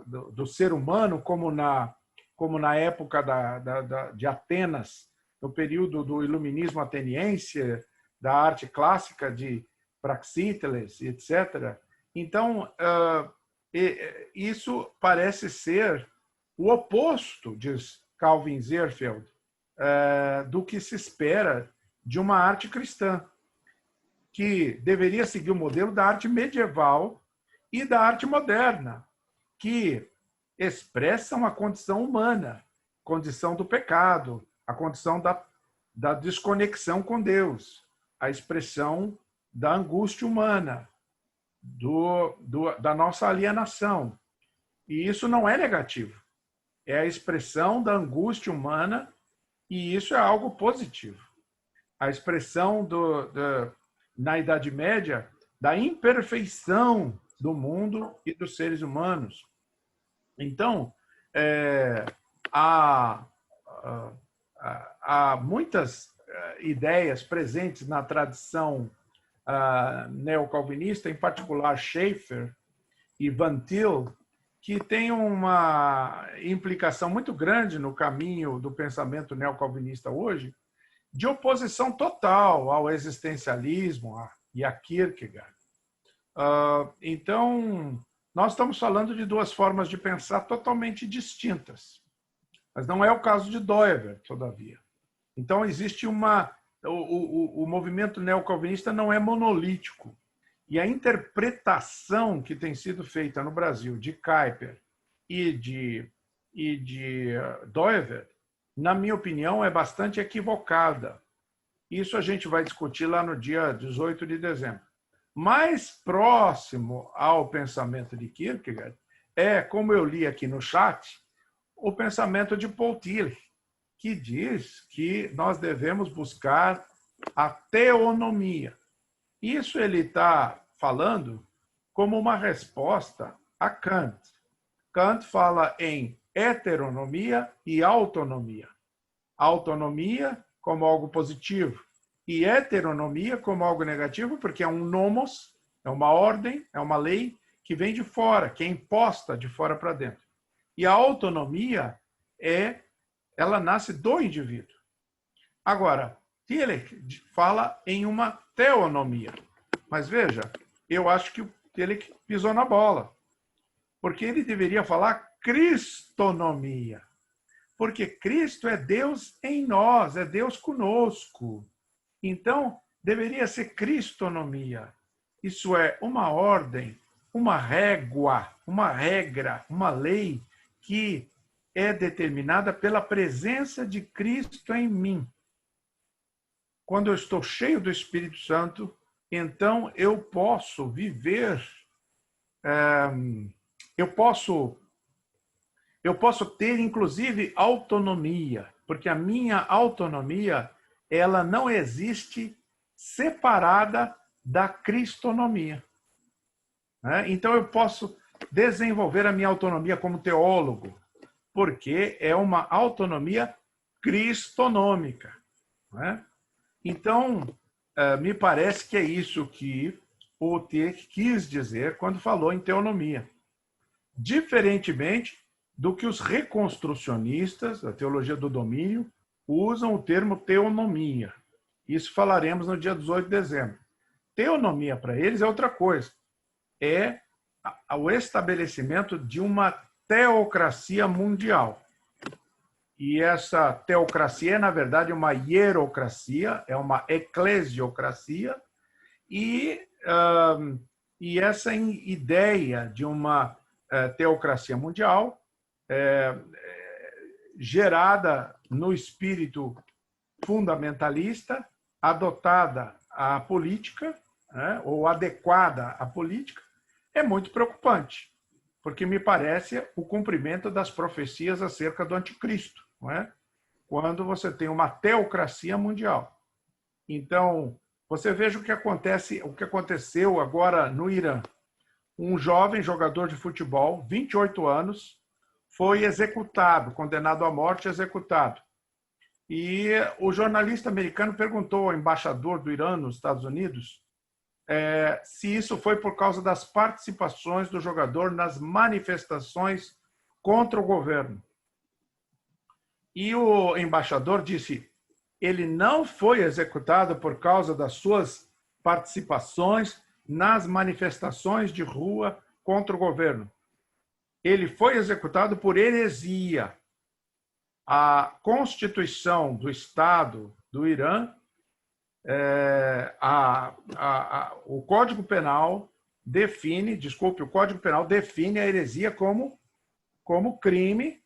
do ser humano, como na época de Atenas, no período do iluminismo ateniense, da arte clássica de Praxíteles, etc. Então, isso parece ser o oposto, diz Calvin Zierfeld, do que se espera de uma arte cristã, que deveria seguir o modelo da arte medieval e da arte moderna, que expressam a condição humana, condição do pecado, a condição da desconexão com Deus, a expressão da angústia humana, da nossa alienação. E isso não é negativo. É a expressão da angústia humana e isso é algo positivo. A expressão na Idade Média da imperfeição do mundo e dos seres humanos. Então, há muitas ideias presentes na tradição neocalvinista, em particular Schaeffer e Van Til, que têm uma implicação muito grande no caminho do pensamento neocalvinista hoje, de oposição total ao existencialismo e a Kierkegaard. Então, nós estamos falando de duas formas de pensar totalmente distintas. Mas não é o caso de Doever, todavia. Então, existe o movimento neocalvinista não é monolítico. E a interpretação que tem sido feita no Brasil de Kuyper e de Doever, na minha opinião, é bastante equivocada. Isso a gente vai discutir lá no dia 18 de dezembro. Mais próximo ao pensamento de Kierkegaard é, como eu li aqui no chat, o pensamento de Paul Tillich, que diz que nós devemos buscar a teonomia. Isso ele está falando como uma resposta a Kant. Kant fala em heteronomia e autonomia. Autonomia como algo positivo e heteronomia como algo negativo, porque é um nomos, é uma ordem, é uma lei que vem de fora, que é imposta de fora para dentro. E a autonomia ela nasce do indivíduo. Agora, Tillich fala em uma teonomia. Mas veja, eu acho que o Tillich pisou na bola. Porque ele deveria falar cristonomia. Porque Cristo é Deus em nós, é Deus conosco. Então, deveria ser cristonomia. Isso é uma ordem, uma régua, uma regra, uma lei que é determinada pela presença de Cristo em mim. Quando eu estou cheio do Espírito Santo, então eu posso viver, eu posso ter, inclusive, autonomia, porque a minha autonomia ela não existe separada da cristonomia. Então eu posso desenvolver a minha autonomia como teólogo, porque é uma autonomia cristonômica. Então, me parece que é isso que o Tillich quis dizer quando falou em teonomia. Diferentemente do que os reconstrucionistas, da teologia do domínio, usam o termo teonomia. Isso falaremos no dia 18 de dezembro. Teonomia, para eles, é outra coisa. É o estabelecimento de uma teocracia mundial. E essa teocracia é, na verdade, uma hierocracia, é uma eclesiocracia, e essa ideia de uma teocracia mundial, gerada no espírito fundamentalista, adotada à política, ou adequada à política, é muito preocupante, porque me parece o cumprimento das profecias acerca do anticristo, não é? Quando você tem uma teocracia mundial. Então, você veja o que aconteceu agora no Irã. Um jovem jogador de futebol, 28 anos, foi executado, condenado à morte, executado. E o jornalista americano perguntou ao embaixador do Irã nos Estados Unidos se isso foi por causa das participações do jogador nas manifestações contra o governo. E o embaixador disse: ele não foi executado por causa das suas participações nas manifestações de rua contra o governo. Ele foi executado por heresia. A Constituição do Estado do Irã, o Código Penal define, o Código Penal define a heresia como crime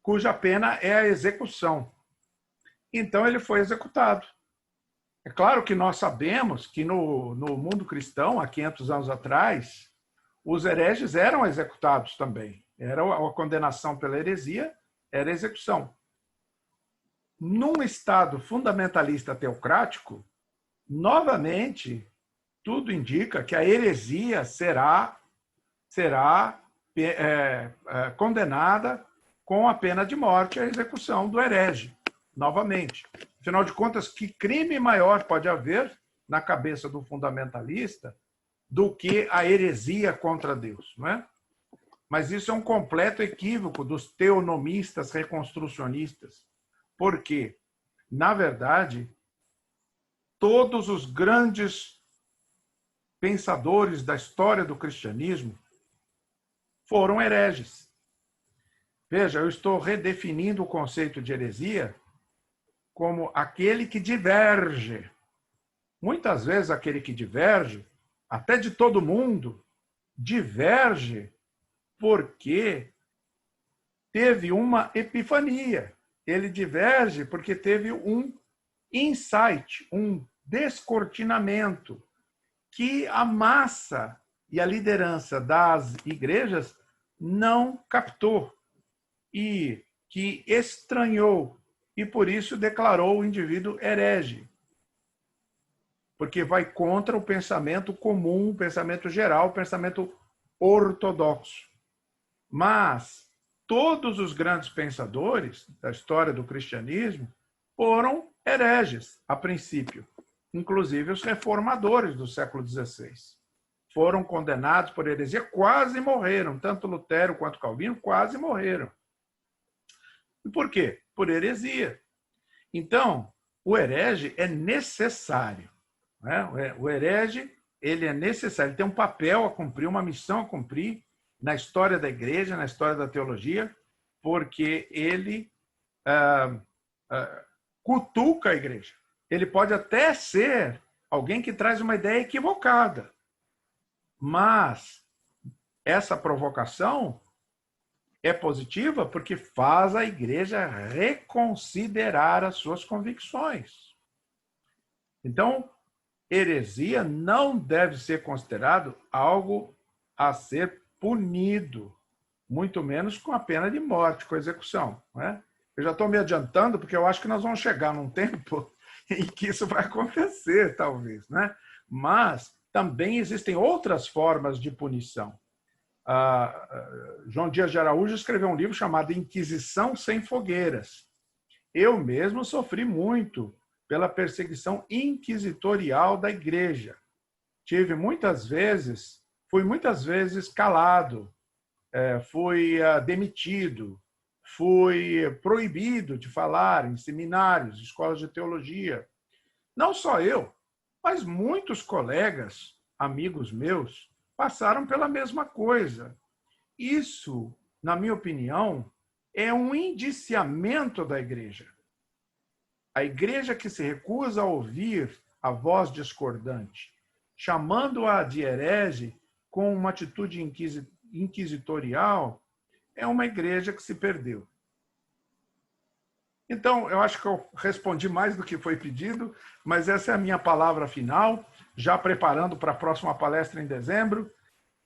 cuja pena é a execução. Então ele foi executado. É claro que nós sabemos que no mundo cristão, há 500 anos atrás, os hereges eram executados também. Era a condenação pela heresia, era a execução. Num Estado fundamentalista teocrático, novamente, tudo indica que a heresia será condenada com a pena de morte, a execução do herege, novamente. Afinal de contas, que crime maior pode haver na cabeça do fundamentalista do que a heresia contra Deus, não é? Mas isso é um completo equívoco dos teonomistas reconstrucionistas, porque, na verdade, todos os grandes pensadores da história do cristianismo foram hereges. Veja, eu estou redefinindo o conceito de heresia como aquele que diverge. Muitas vezes aquele que diverge, até de todo mundo, diverge porque teve uma epifania. Ele diverge porque teve um insight, um descortinamento que a massa e a liderança das igrejas não captou e que estranhou e por isso declarou o indivíduo herege. Porque vai contra o pensamento comum, o pensamento geral, o pensamento ortodoxo. Mas todos os grandes pensadores da história do cristianismo foram hereges, a princípio. Inclusive os reformadores do século XVI. Foram condenados por heresia, quase morreram. Tanto Lutero quanto Calvino quase morreram. E por quê? Por heresia. Então, o herege é necessário. Né? O herege, ele é necessário. Ele tem um papel a cumprir, uma missão a cumprir na história da igreja, na história da teologia, porque ele cutuca a igreja. Ele pode até ser alguém que traz uma ideia equivocada, mas essa provocação é positiva porque faz a igreja reconsiderar as suas convicções. Então, heresia não deve ser considerado algo a ser punido, muito menos com a pena de morte, com a execução. Né? Eu já estou me adiantando porque eu acho que nós vamos chegar num tempo em que isso vai acontecer, talvez. Né? Mas também existem outras formas de punição. João Dias de Araújo escreveu um livro chamado Inquisição Sem Fogueiras. Eu mesmo sofri muito pela perseguição inquisitorial da igreja. Fui muitas vezes calado, fui demitido, fui proibido de falar em seminários, escolas de teologia. Não só eu, mas muitos colegas, amigos meus, passaram pela mesma coisa. Isso, na minha opinião, é um indiciamento da igreja. A igreja que se recusa a ouvir a voz discordante, chamando-a de herege com uma atitude inquisitorial, é uma igreja que se perdeu. Então, eu acho que eu respondi mais do que foi pedido, mas essa é a minha palavra final, já preparando para a próxima palestra em dezembro.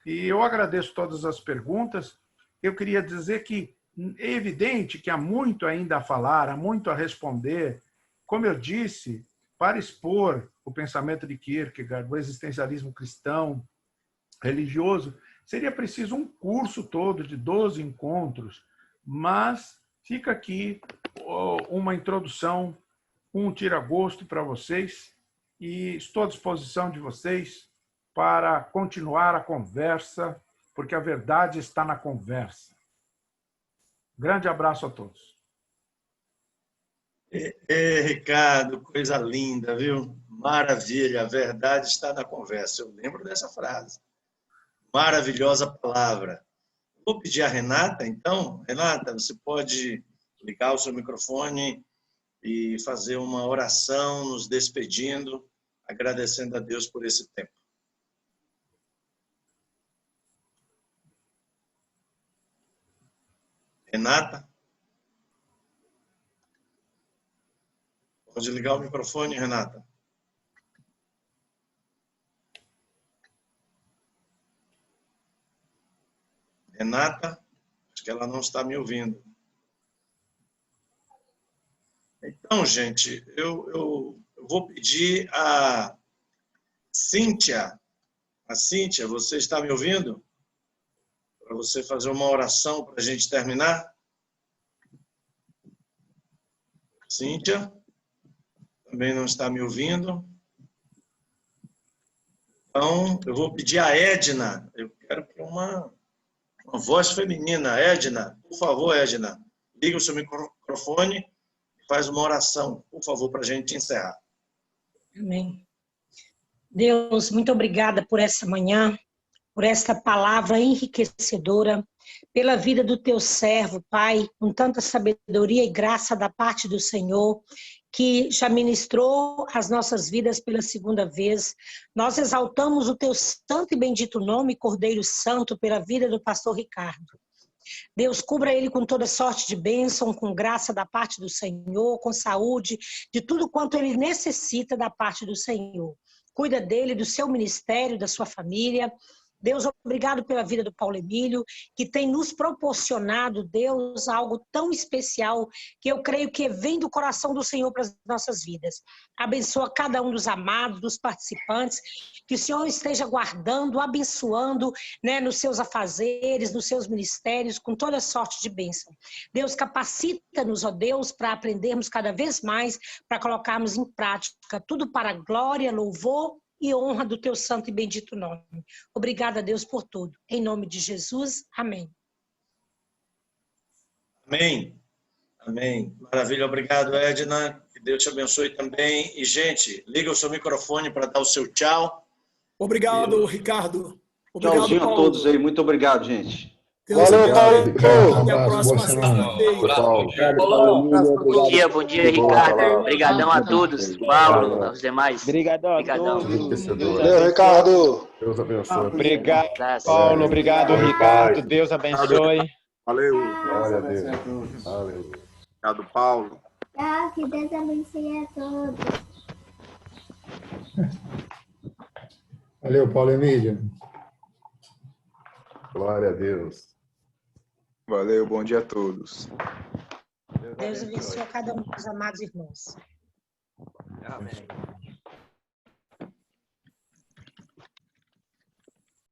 E eu agradeço todas as perguntas. Eu queria dizer que é evidente que há muito ainda a falar, há muito a responder. Como eu disse, para expor o pensamento de Kierkegaard, o existencialismo cristão, religioso, seria preciso um curso todo de 12 encontros, mas fica aqui uma introdução, um tira-gosto para vocês e estou à disposição de vocês para continuar a conversa, porque a verdade está na conversa. Grande abraço a todos. Ricardo, coisa linda, viu? Maravilha, a verdade está na conversa. Eu lembro dessa frase. Maravilhosa palavra. Vou pedir a Renata, então. Renata, você pode ligar o seu microfone e fazer uma oração, nos despedindo, agradecendo a Deus por esse tempo. Renata? Pode ligar o microfone, Renata. Renata, acho que ela não está me ouvindo. Então, gente, eu vou pedir a Cíntia. A Cíntia, você está me ouvindo? Para você fazer uma oração para a gente terminar? Cíntia? Também não está me ouvindo. Então, eu vou pedir a Edna. Eu quero que uma voz feminina. Edna, por favor, Edna, liga o seu microfone e faz uma oração, por favor, para a gente encerrar. Amém. Deus, muito obrigada por essa manhã, por esta palavra enriquecedora, pela vida do teu servo, Pai, com tanta sabedoria e graça da parte do Senhor, que já ministrou as nossas vidas pela segunda vez. Nós exaltamos o teu santo e bendito nome, Cordeiro Santo, pela vida do pastor Ricardo. Deus, cubra ele com toda sorte de bênção, com graça da parte do Senhor, com saúde, de tudo quanto ele necessita da parte do Senhor. Cuida dele, do seu ministério, da sua família. Deus, obrigado pela vida do Paulo Emílio, que tem nos proporcionado, Deus, algo tão especial, que eu creio que vem do coração do Senhor para as nossas vidas. Abençoa cada um dos amados, dos participantes, que o Senhor esteja guardando, abençoando, né, nos seus afazeres, nos seus ministérios, com toda sorte de bênção. Deus, capacita-nos, ó Deus, para aprendermos cada vez mais, para colocarmos em prática tudo para a glória, louvor e honra do teu santo e bendito nome. Obrigada, Deus, por tudo. Em nome de Jesus, amém. Amém. Amém. Maravilha. Obrigado, Edna. Que Deus te abençoe também. E, gente, liga o seu microfone para dar o seu tchau. Obrigado, Ricardo. Obrigado, Tchauzinho Paulo. a todos aí. Muito obrigado, gente. Deus Valeu, Paulo. até a próxima sexta-feira. Bom dia, Ricardo. Obrigadão a todos. Paulo, aos demais. Obrigadão a todos. Valeu, Ricardo. Deus abençoe. Obrigado, Paulo. Obrigado, Ricardo. Deus abençoe. Valeu. Glória a Deus. Valeu. Obrigado, Paulo. Tchau, que Deus abençoe a todos. Valeu, Paulo Emílio. Glória a Deus. Valeu, bom dia a todos. Deus abençoe a cada um dos amados irmãos. Amém.